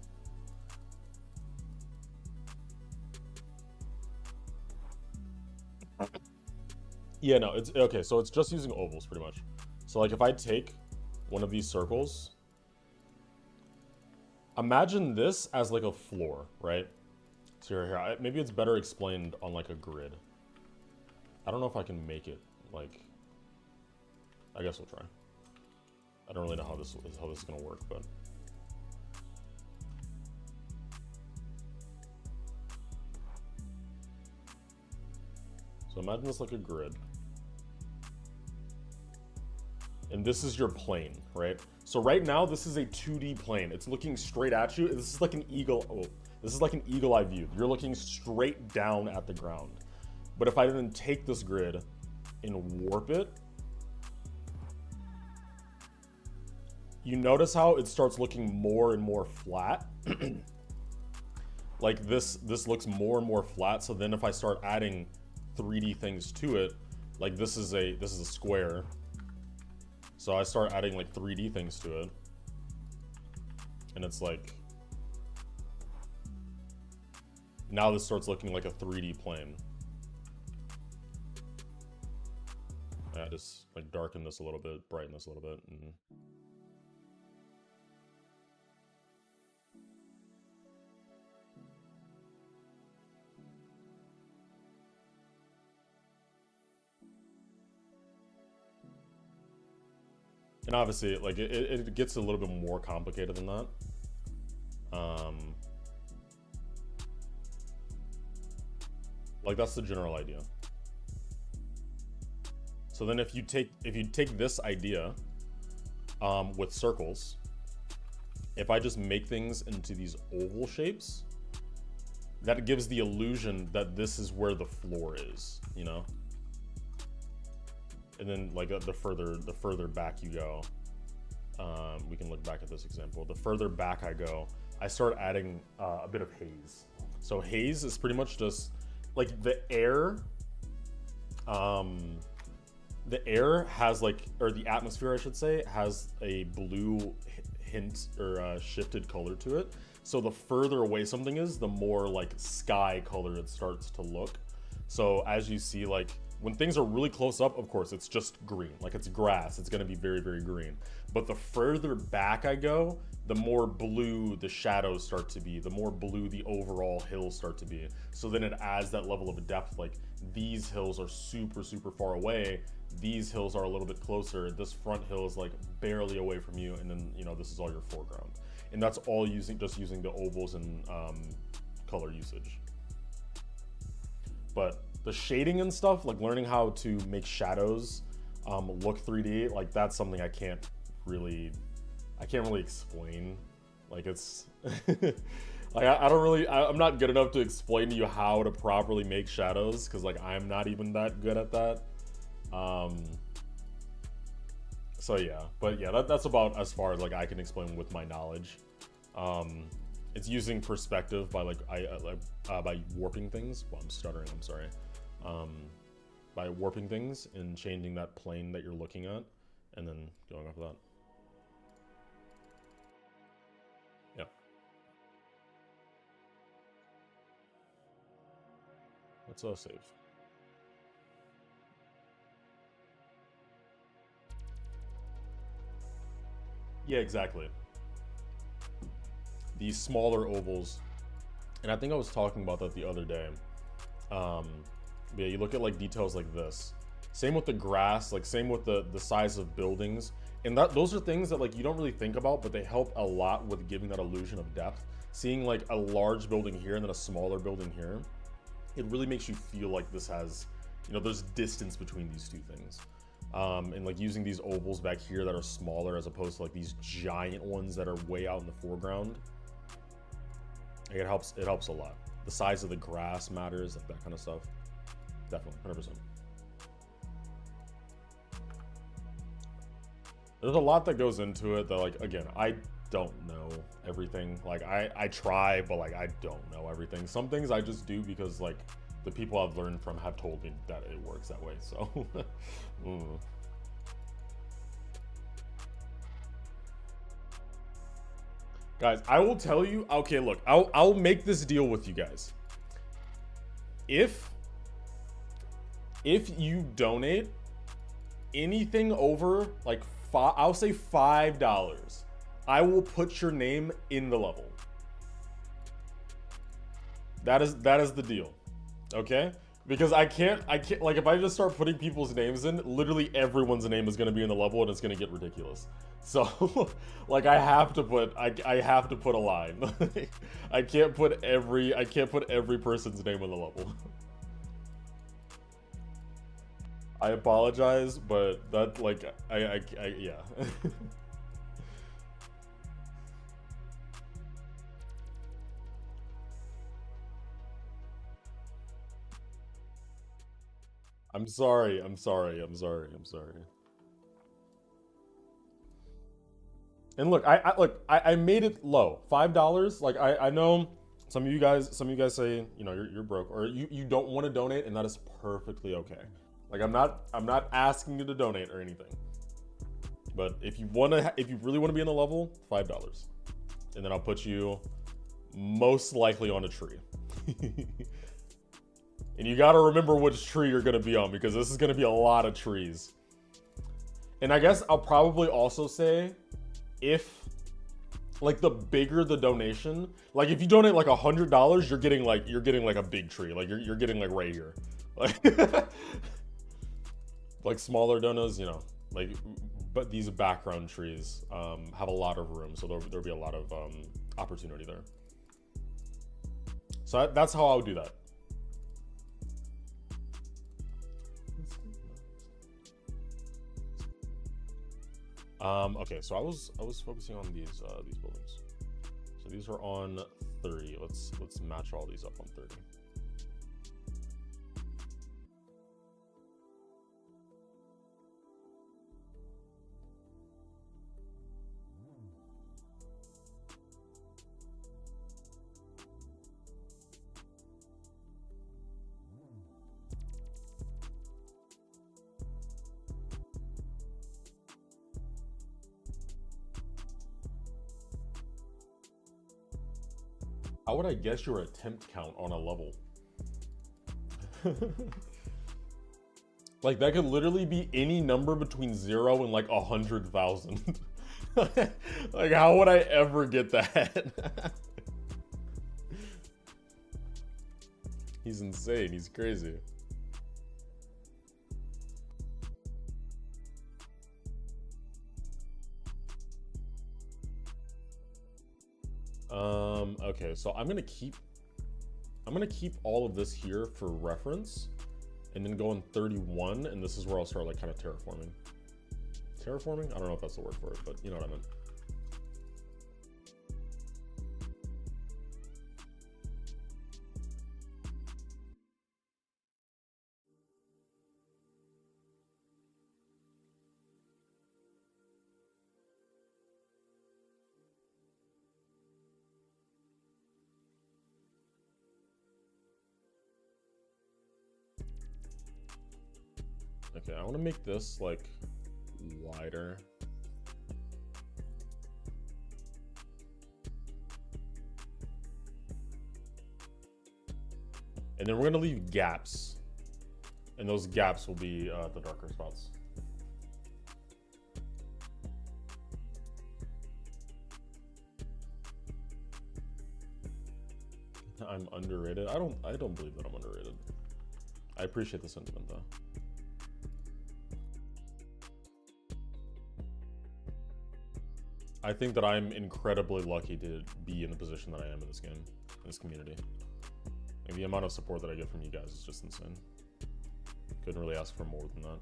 Yeah, no, it's... Okay, so it's just using ovals, pretty much. So, like, if I take one of these circles... Imagine this as, like, a floor, right? So here, maybe it's better explained on, like, a grid. I don't know if I can make it, like... I guess we'll try. I don't really know how this is gonna work, but so imagine this like a grid, and this is your plane, right? So right now this is a 2D plane. It's looking straight at you. This is like an eagle. Oh, this is like an eagle eye view. You're looking straight down at the ground. But if I then take this grid and warp it, you notice how it starts looking more and more flat. Like this looks more and more flat. So then if I start adding 3D things to it, like this is a square. So I start adding like 3D things to it, and it's like, now this starts looking like a 3D plane. I just like darken this a little bit, brighten this a little bit, and obviously, like, it gets a little bit more complicated than that. Like, that's the general idea. So then if you take this idea with circles, if I just make things into these oval shapes, that gives the illusion that this is where the floor is, you know? And then like the further back you go, we can look back at this example. The further back I go, I start adding a bit of haze. So haze is pretty much just like the air the air has like, or the atmosphere, I should say, has a blue hint or shifted color to it. So the further away something is, the more like sky color it starts to look. So as you see, like when things are really close up, of course, it's just green. Like it's grass, it's gonna be very, very green. But the further back I go, the more blue the shadows start to be, the more blue the overall hills start to be. So then it adds that level of depth. Like these hills are super, super far away. These hills are a little bit closer. This front hill is like barely away from you. And then, you know, this is all your foreground. And that's all just using the ovals and color usage. But the shading and stuff, like learning how to make shadows look 3D, like that's something I can't really explain. Like it's like I'm not good enough to explain to you how to properly make shadows, because like I'm not even that good at that. So yeah, but yeah, that's about as far as like I can explain with my knowledge. It's using perspective by like by warping things. Well, I'm stuttering, I'm sorry. By warping things and changing that plane that you're looking at, and then going off of that. Yeah. Let's save. Yeah, exactly. These smaller ovals, and I think I was talking about that the other day. Yeah, you look at like details like this. Same with the grass, like same with the size of buildings, and those are things that like you don't really think about, but they help a lot with giving that illusion of depth. Seeing like a large building here and then a smaller building here, it really makes you feel like this has, you know, there's distance between these two things. And like using these ovals back here that are smaller as opposed to like these giant ones that are way out in the foreground, it helps a lot. The size of the grass matters, like that kind of stuff. Definitely, 100%. There's a lot that goes into it that, like, again, I don't know everything. Like I try, but like I don't know everything. Some things I just do because like the people I've learned from have told me that it works that way. So guys, I will tell you, okay, look, I'll make this deal with you guys. If you donate anything over like I'll say $5, I will put your name in the level. That is the deal. Okay? Because I can't like if I just start putting people's names in, literally everyone's name is going to be in the level and it's going to get ridiculous. So like I have to put a line. I can't put every person's name in the level. I apologize, but that like I yeah. I'm sorry. And look, I made it low. $5. Like I know some of you guys say, you know, you're broke or you don't want to donate, and that is perfectly okay. Like I'm not asking you to donate or anything. But if you really want to be in the level, $5. And then I'll put you most likely on a tree. And you got to remember which tree you're going to be on, because this is going to be a lot of trees. And I guess I'll probably also say, if like the bigger the donation, like if you donate like $100, you're getting like a big tree. Like you're getting like right here. Like smaller donos, you know, like, but these background trees have a lot of room, so there'll be a lot of opportunity there. So that's how I would do that. Okay, so I was focusing on these buildings. So these are on 30. Let's match all these up on 30. How would I guess your attempt count on a level? Like, that could literally be any number between 0 and like 100,000. Like, how would I ever get that? He's insane. He's crazy. Okay, so I'm gonna keep all of this here for reference, and then go in 31, and this is where I'll start like kind of terraforming. Terraforming? I don't know if that's the word for it, but you know what I meant. Okay, I want to make this like wider. And then we're gonna leave gaps, and those gaps will be the darker spots. I'm underrated. I don't believe that I'm underrated. I appreciate the sentiment though. I think that I'm incredibly lucky to be in the position that I am in this game, in this community. Like, the amount of support that I get from you guys is just insane. Couldn't really ask for more than that.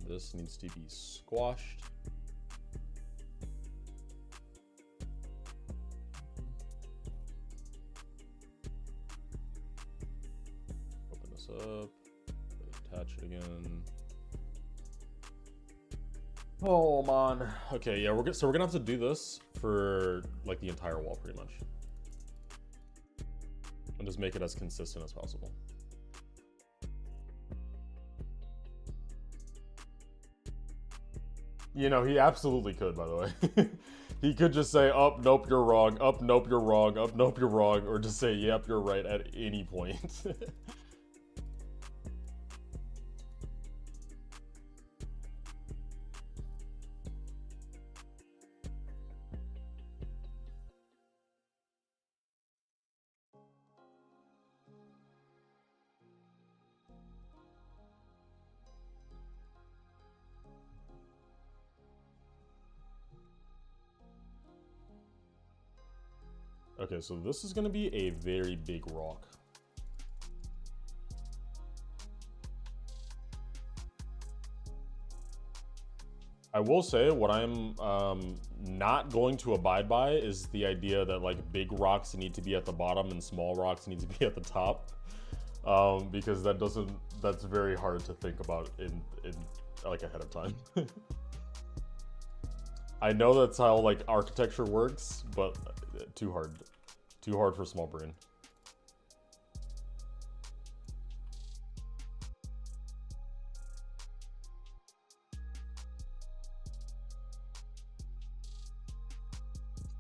This needs to be squashed. Open this up, attach it again. Oh man. Okay, yeah, we're gonna have to do this for like the entire wall pretty much. And just make it as consistent as possible. You know, he absolutely could, by the way. He could just say, "Up, nope, you're wrong. Up, nope, you're wrong. Up, nope, you're wrong," or just say, "Yep, you're right" at any point. Okay, so this is going to be a very big rock. I will say what I'm not going to abide by is the idea that like big rocks need to be at the bottom and small rocks need to be at the top, because that's very hard to think about in like ahead of time. I know that's how like architecture works, but too hard for small brain.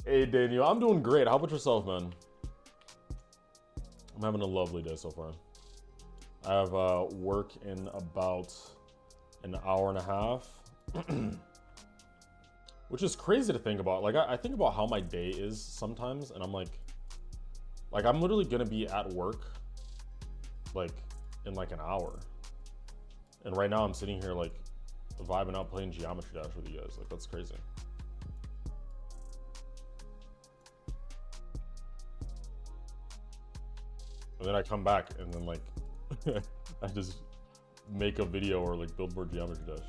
Hey Daniel, I'm doing great. How about yourself, man? I'm having a lovely day so far. I have work in about an hour and a half. Which is crazy to think about. Like, I think about how my day is sometimes, and I'm like I'm literally gonna be at work, like, in like an hour. And right now I'm sitting here, like, vibing out playing Geometry Dash with you guys. Like, that's crazy. And then I come back, and then, like, I just make a video or, like, build more Geometry Dash.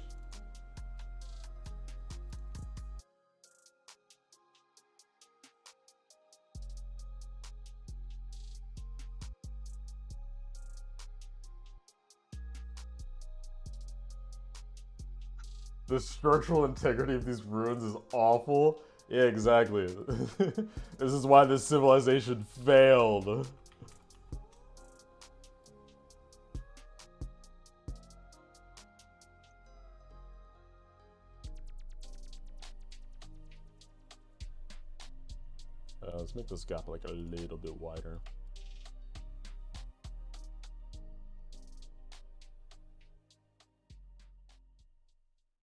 The structural integrity of these ruins is awful. Yeah, exactly. This is why this civilization failed. Let's make this gap like a little bit wider.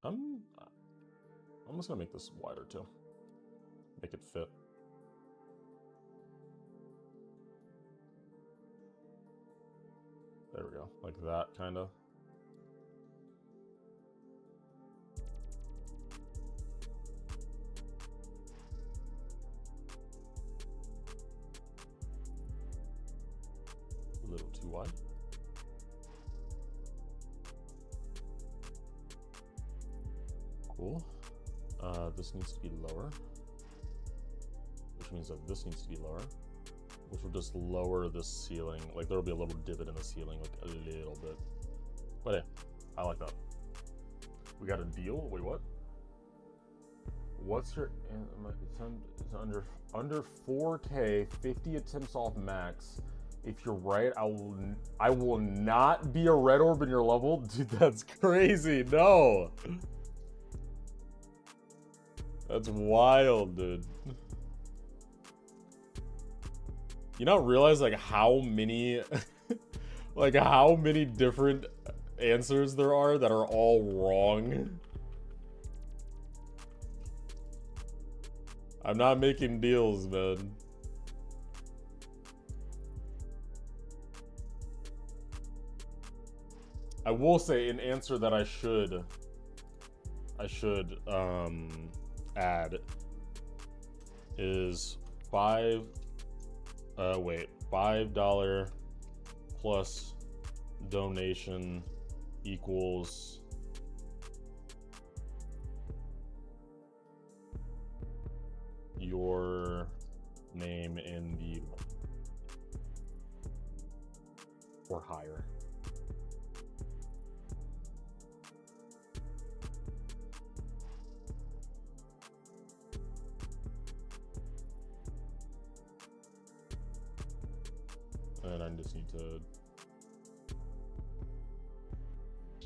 I'm just gonna make this wider too. Make it fit. There we go, like that, kind of. A little too wide. Cool. This needs to be lower, which means that this needs to be lower, which will just lower the ceiling. Like there'll be a little divot in the ceiling, like a little bit. But yeah, I like that. We got a deal. Wait, what? What's your? It's under 4K, 50 attempts off max. If you're right, I will not be a red orb in your level. Dude, that's crazy. No. That's wild, dude. You not realize like how many like how many different answers there are that are all wrong? I'm not making deals, man. I will say an answer that I should add is $5 plus donation equals your name in the or higher. And I just need to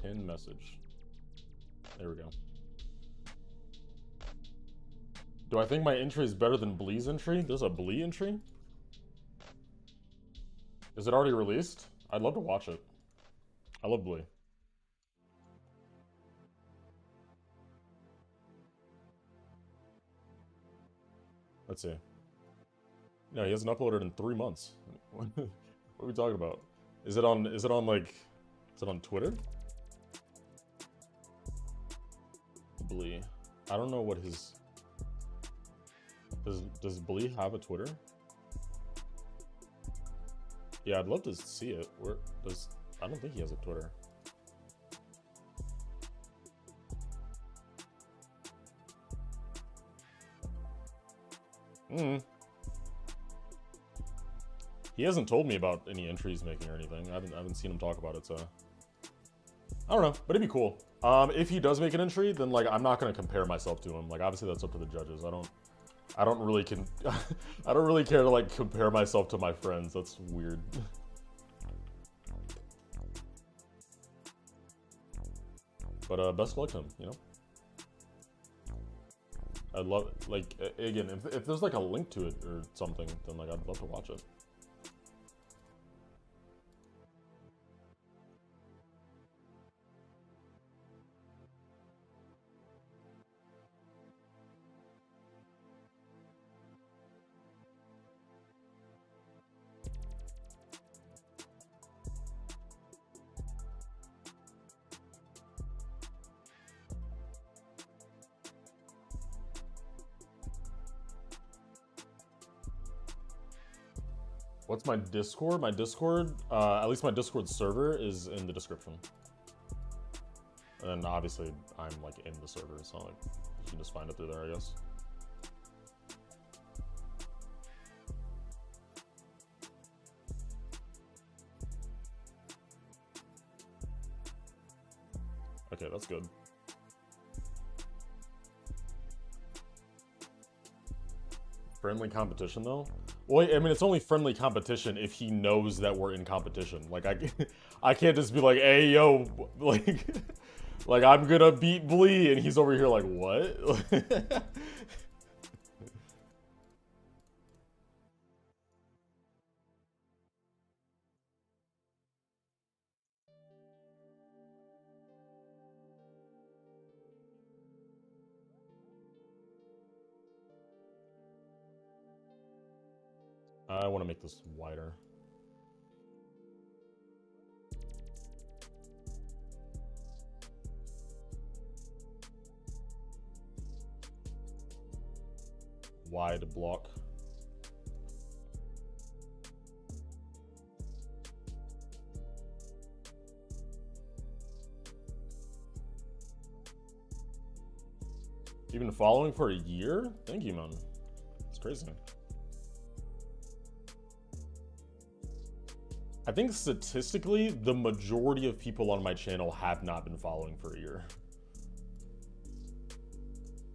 pin message. There we go. Do I think my entry is better than Blee's entry? There's a Blee entry? Is it already released? I'd love to watch it. I love Blee. Let's see. No, he hasn't uploaded in 3 months. What are we talking about? Is it on Twitter? Blee. I don't know what his... Does Blee have a Twitter? Yeah, I'd love to see it. I don't think he has a Twitter. He hasn't told me about any entries he's making or anything. I haven't seen him talk about it, so I don't know, but it'd be cool. If he does make an entry, then like I'm not gonna compare myself to him. Like obviously that's up to the judges. I don't really I don't really care to like compare myself to my friends. That's weird. But best of luck to him, you know. I'd love, like, again, if there's like a link to it or something, then like I'd love to watch it. What's my Discord? My Discord, at least my Discord server is in the description. And obviously, I'm like in the server, so like you can just find it through there, I guess. Okay, that's good. Friendly competition though? Well, I mean, it's only friendly competition if he knows that we're in competition. Like, I can't just be like, hey, yo, like, like I'm gonna beat Blee, and he's over here like, what? I want to make this wider. Wide block. You've been following for a year? Thank you, man. It's crazy. I think statistically, the majority of people on my channel have not been following for a year.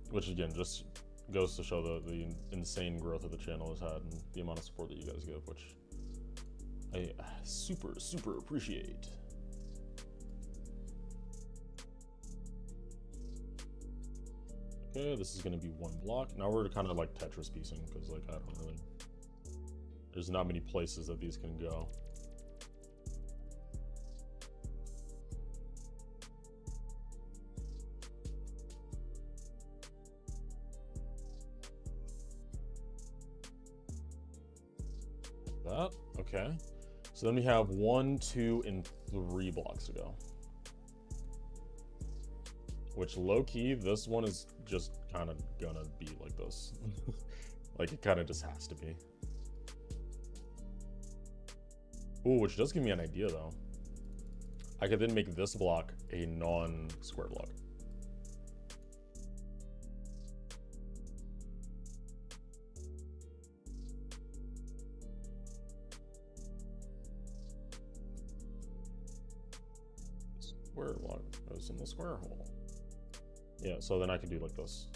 Which again, just goes to show the insane growth that the channel has had and the amount of support that you guys give, which I super, super appreciate. Okay, this is gonna be one block. Now we're kind of like Tetris piecing, because like I don't really, there's not many places that these can go. That, okay. So then we have 1, 2, and 3 blocks to go. Which low-key, this one is just kind of gonna be like this. Like it kind of just has to be. Ooh, which does give me an idea though. I could then make this block a non-square block. Square block goes in the square hole. Yeah, so then I can do like this.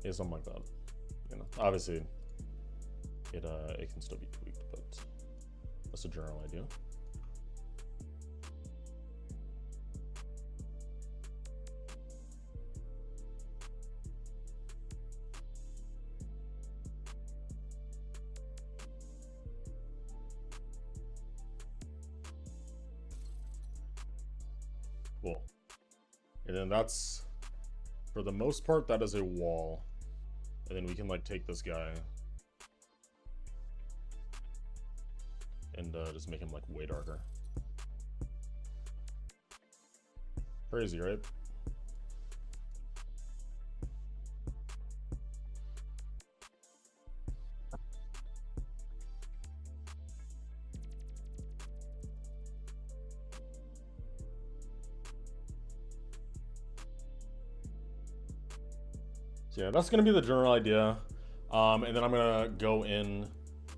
Yeah, something like that. You know, obviously it can still be tweaked, but that's a general idea. Cool. And then that's, for the most part, that is a wall. And then we can like take this guy and just make him like way darker. Crazy, right? So yeah, that's gonna be the general idea. And then I'm gonna go in,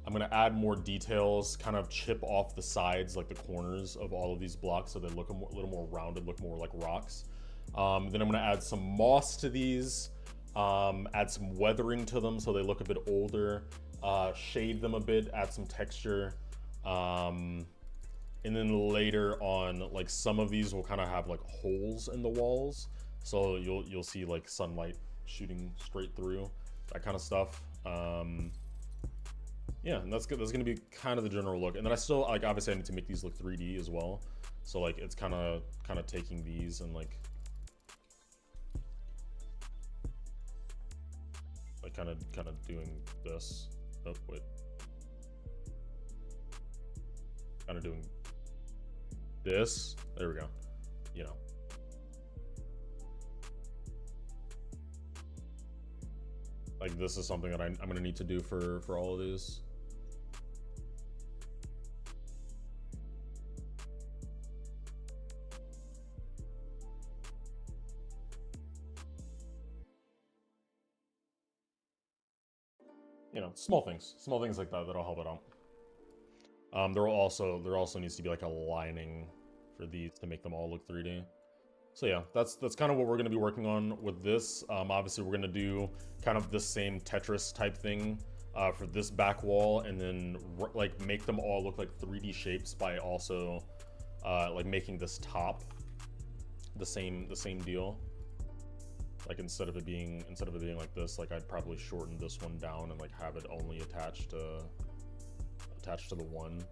I'm gonna add more details, kind of chip off the sides, like the corners of all of these blocks so they look a little more rounded, look more like rocks. Then I'm gonna add some moss to these, add some weathering to them so they look a bit older, shade them a bit, add some texture. And then later on, like some of these will kind of have like holes in the walls. So you'll see like sunlight shooting straight through, that kind of stuff. Yeah, and that's good. That's gonna be kind of the general look. And then I still, like, obviously I need to make these look 3D as well. So like it's kind of taking these and like kind of doing this. Oh wait, kind of doing this. There we go. You know. Like this is something that I'm gonna need to do for all of these. you know, small things like that that'll help it out. There also needs to be like a lining for these to make them all look 3D. So yeah, that's kind of what we're going to be working on with this. Obviously, we're going to do kind of the same Tetris type thing for this back wall, and then like make them all look like 3D shapes by also like making this top the same deal. Like instead of it being like this, like I'd probably shorten this one down and like have it only attached to the one.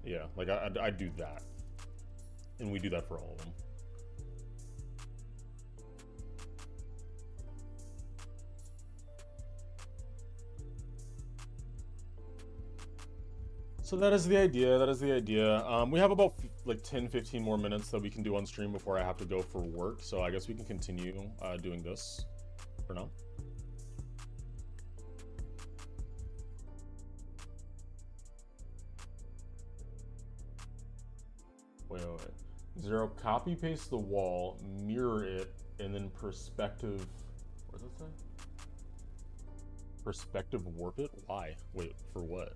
Yeah, like I do that, and we do that for all of them. So that is the idea. We have about like 10-15 more minutes that we can do on stream before I have to go for work. So I guess we can continue doing this for now. Wait. Zero, copy paste the wall, mirror it, and then perspective. What does it say? Perspective warp it? Why? Wait, for what?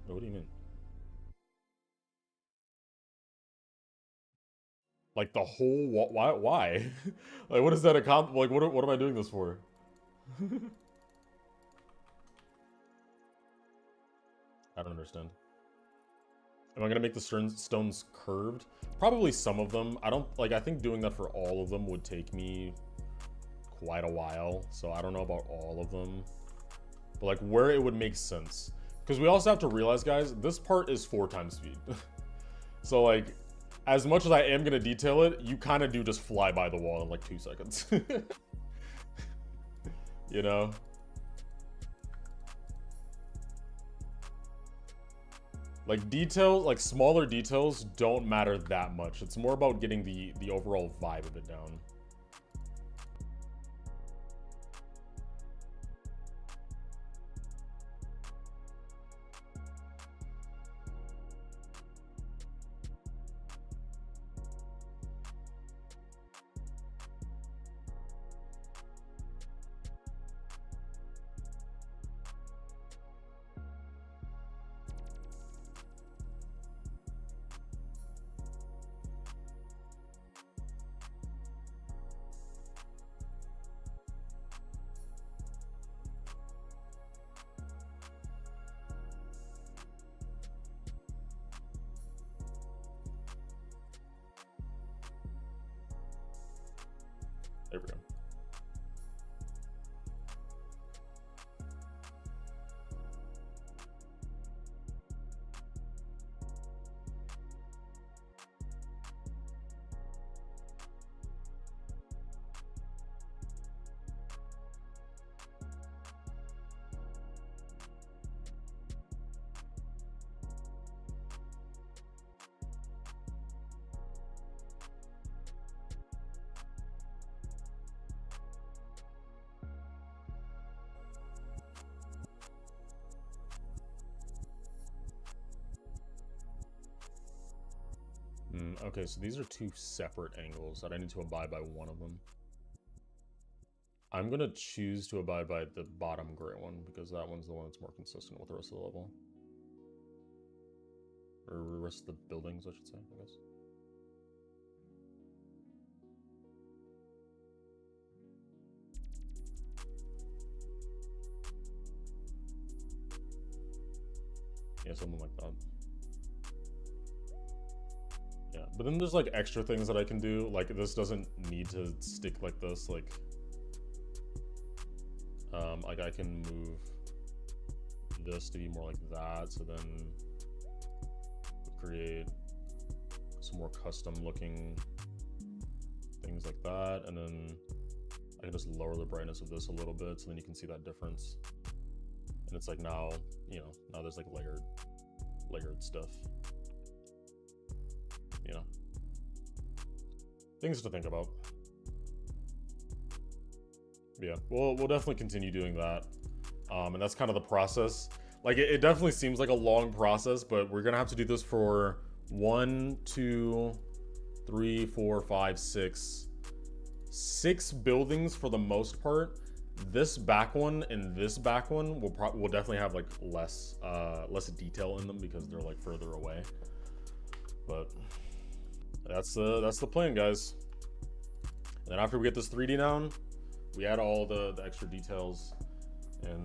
What do you mean? Like the whole wall? Why? Like, what is that like, what am I doing this for? I don't understand. Am I gonna make the stones curved? Probably some of them. I think doing that for all of them would take me quite a while. So I don't know about all of them. But like where it would make sense. Because we also have to realize, guys, this part is 4 times speed. So like, as much as I am gonna detail it, you kind of do just fly by the wall in like 2 seconds. You know? Like details, like smaller details don't matter that much. It's more about getting the overall vibe of it down. There we go. Okay, so these are 2 separate angles that I need to abide by one of them. I'm gonna choose to abide by the bottom gray one because that one's the one that's more consistent with the rest of the level. Or the rest of the buildings, I should say, I guess. Yeah, something like that. Yeah, but then there's like extra things that I can do. Like this doesn't need to stick like this. Like I can move this to be more like that. So then create some more custom looking things like that, and then I can just lower the brightness of this a little bit, so then you can see that difference. And it's like now, you know, now there's like layered stuff. You know, things to think about. Yeah, we'll definitely continue doing that, and that's kind of the process. Like it definitely seems like a long process, but we're gonna have to do this for 1, 2, 3, 4, 5, 6 buildings for the most part. This back one and this back one will definitely have like less detail in them because they're like further away. But that's the plan, guys. And then after we get this 3D down, we add all the extra details, and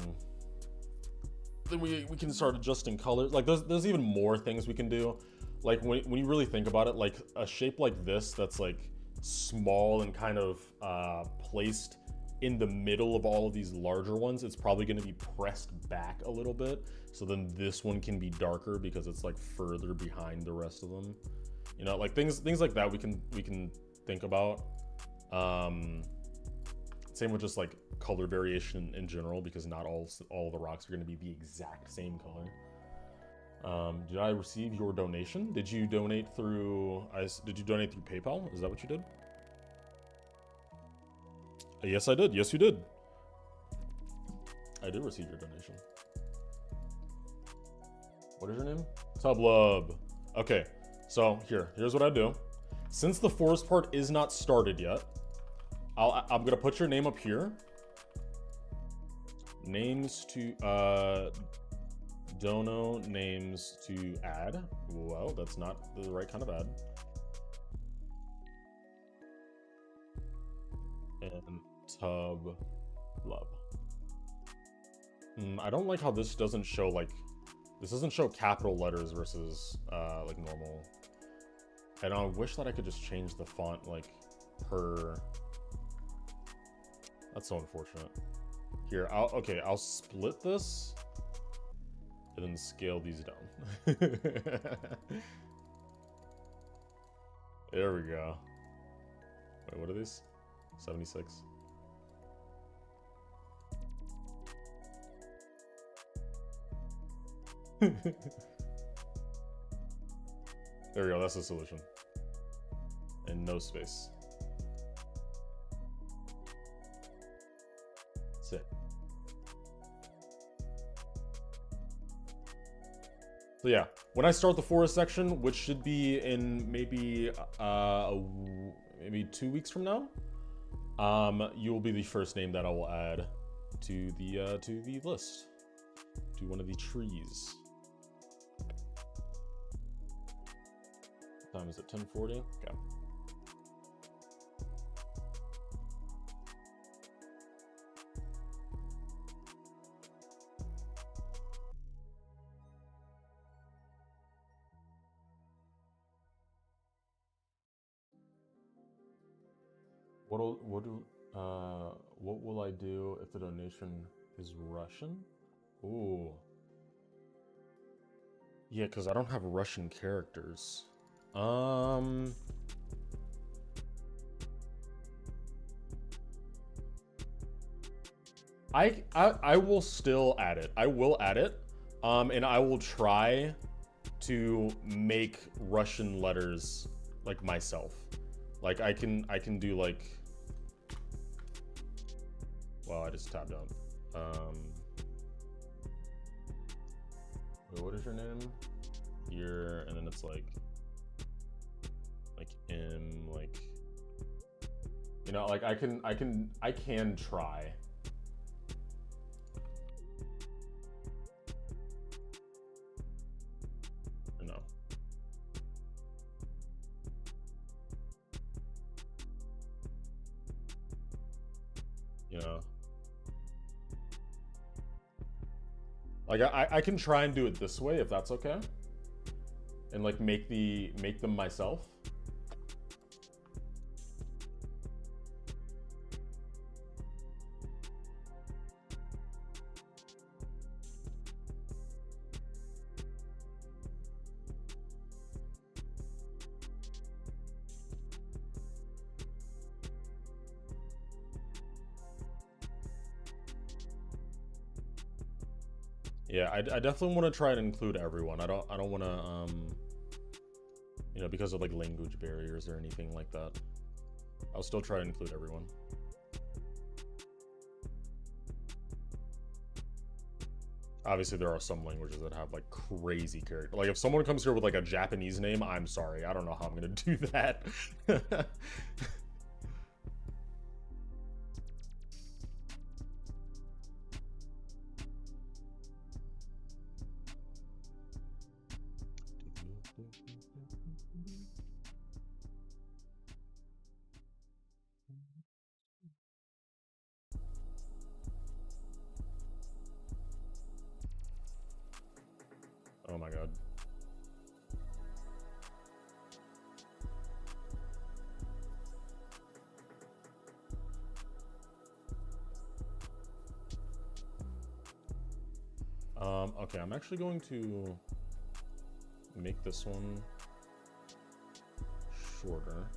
then we can start adjusting colors. Like there's even more things we can do. Like when you really think about it, like a shape like this that's like small and kind of placed in the middle of all of these larger ones, it's probably going to be pressed back a little bit, so then this one can be darker because it's like further behind the rest of them. You know, like things like that we can think about. Same with just like color variation in general, because not all the rocks are going to be the exact same color. Did I receive your donation? Did you donate through PayPal? Is that what you did? Yes, I did. Yes, you did. I did receive your donation. What is your name? Tublub. Okay, so here's what I do. Since the forest part is not started yet, I'm gonna put your name up here. Names to dono names to add. Well, that's not the right kind of ad. And tub lub. I don't like how this doesn't show capital letters versus like normal. And I wish that I could just change the font like per. That's so unfortunate. Here, I'll split this and then scale these down. There we go. Wait, what are these? 76. There we go, that's the solution. And no space. That's it. So yeah, when I start the forest section, which should be in maybe 2 weeks from now, you will be the first name that I will add to the list, to one of the trees. What time is it? 10:40. Okay. What will I do if the donation is Russian? Ooh. Yeah, because I don't have Russian characters. I will still add it. I will add it. And I will try to make Russian letters like myself. Like I can do like. Wow, I just tabbed out. Wait, what is your name? Here, and then it's like M, like, you know, like I can try. No. You know. Like I can try and do it this way if that's okay, and like make them myself. Yeah, I definitely want to try and include everyone. I don't want to you know, because of like language barriers or anything like that. I'll still try to include everyone. Obviously, there are some languages that have like crazy character. Like if someone comes here with like a Japanese name, I'm sorry, I don't know how I'm gonna do that. Oh my god. Okay, I'm actually going to make this one shorter.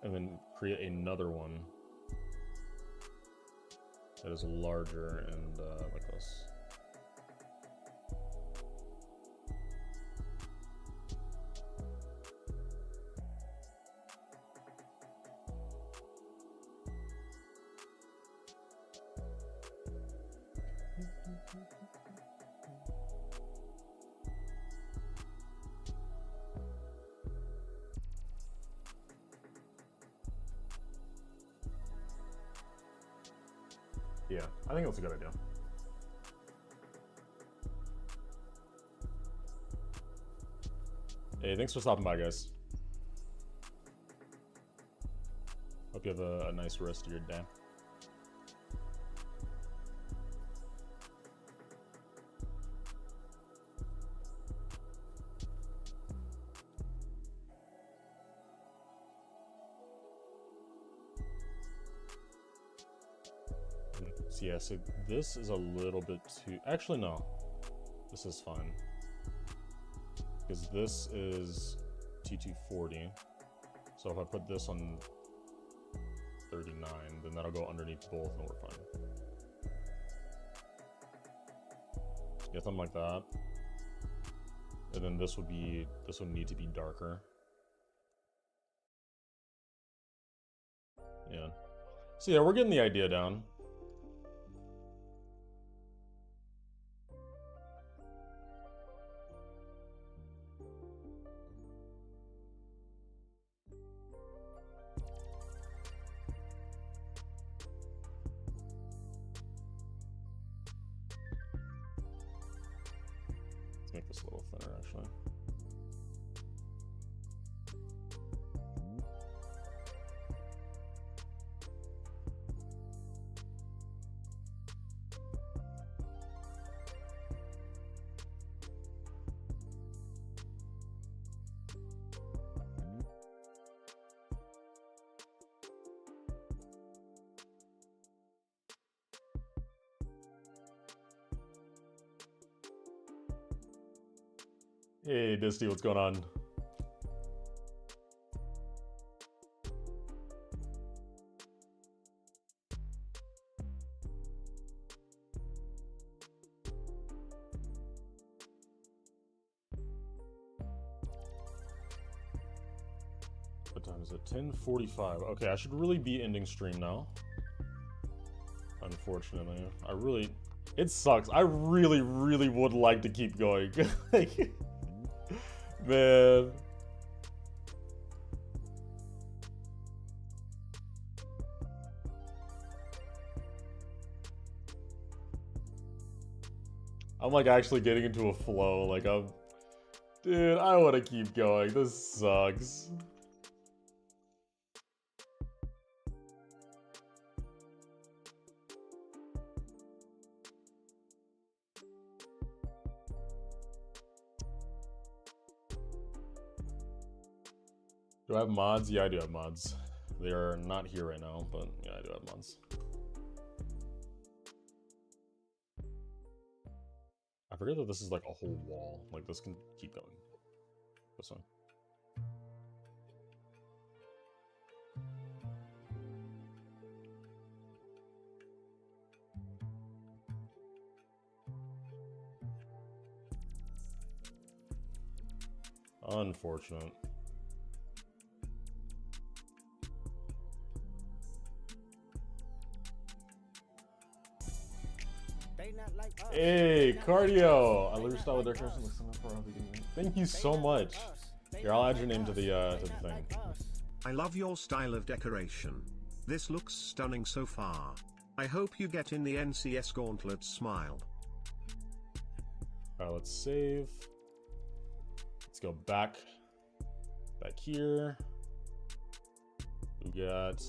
And then create another one that is larger and like this. Yeah, I think that's a good idea. Hey, thanks for stopping by, guys. Hope you have a nice rest of your day. So yeah, so this is a little bit too... Actually, no. This is fine. Because this is T240. So if I put this on 39, then that'll go underneath both and we're fine. Yeah, something like that. And then this would need to be darker. Yeah. So yeah, we're getting the idea down. Let's make this a little thinner, actually. Hey, Disty, what's going on? What time is it? 10:45. Okay, I should really be ending stream now. Unfortunately, it sucks. I really would like to keep going. Like, man. I'm like actually getting into a flow. Like dude, I want to keep going. This sucks. Do I have mods? Yeah, I do have mods. They are not here right now, but yeah, I do have mods. I forget that this is like a whole wall. Like this can keep going. This one. Unfortunate. Hey, cardio! I love your style with decoration. Thank you so much. Here, I'll add your name to the thing. I love your style of decoration. This looks stunning so far. I hope you get in the NCS Gauntlet smile. Alright, let's save. Let's go back here. We got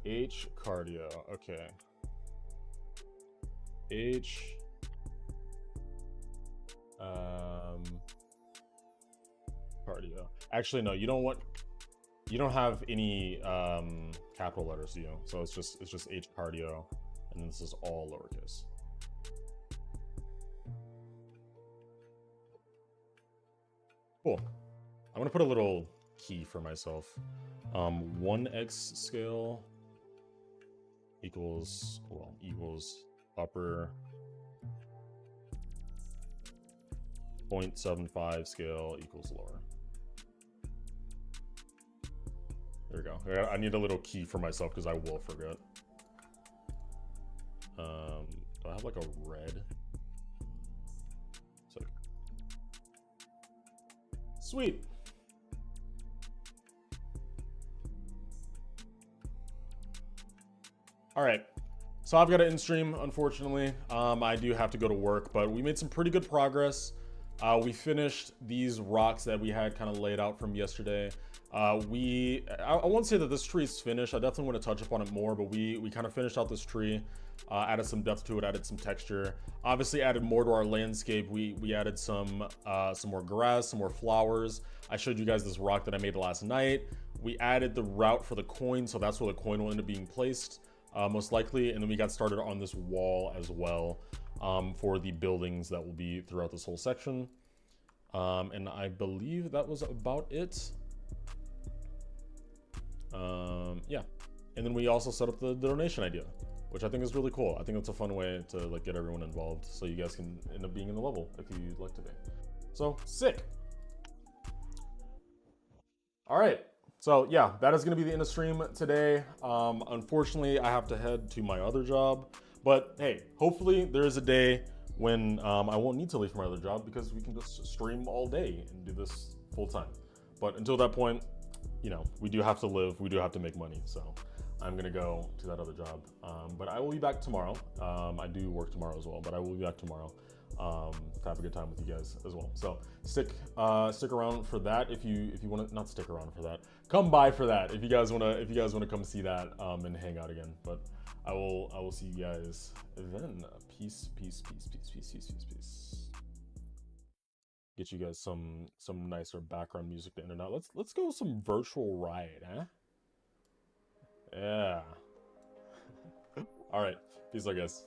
H cardio. Okay. H cardio. Actually, no, you don't have any capital letters, do you? So it's just H cardio, and then this is all lowercase. Cool. I'm gonna put a little key for myself. 1x scale equals upper 0.75 scale equals lower. There we go. I need a little key for myself because I will forget. Do I have like a red? It's like... Sweet. All right. So I've got to end stream, unfortunately. I do have to go to work, but we made some pretty good progress. We finished these rocks that we had kind of laid out from yesterday. I won't say that this tree is finished. I definitely want to touch upon it more, but we kind of finished out this tree, added some depth to it, added some texture. Obviously added more to our landscape. We added some more grass, some more flowers. I showed you guys this rock that I made last night. We added the route for the coin, so that's where the coin will end up being placed. Most likely, and then we got started on this wall as well for the buildings that will be throughout this whole section. And I believe that was about it. Yeah, and then we also set up the donation idea, which I think is really cool. I think it's a fun way to like get everyone involved, so you guys can end up being in the level if you'd like to be. So sick. All right. So yeah, that is going to be the end of stream today. Unfortunately, I have to head to my other job, but hey, hopefully there is a day when I won't need to leave for my other job because we can just stream all day and do this full time. But until that point, you know, we do have to live, we do have to make money. So I'm going to go to that other job. But I will be back tomorrow. I do work tomorrow as well, but I will be back tomorrow. To have a good time with you guys as well. So stick around for that if you want to, not stick around for that. Come by for that if you guys want to come see that and hang out again. But I will see you guys then. Peace. Get you guys some nicer background music to end it out. Let's go with some virtual ride, huh? Yeah. All right. Peace out, guys.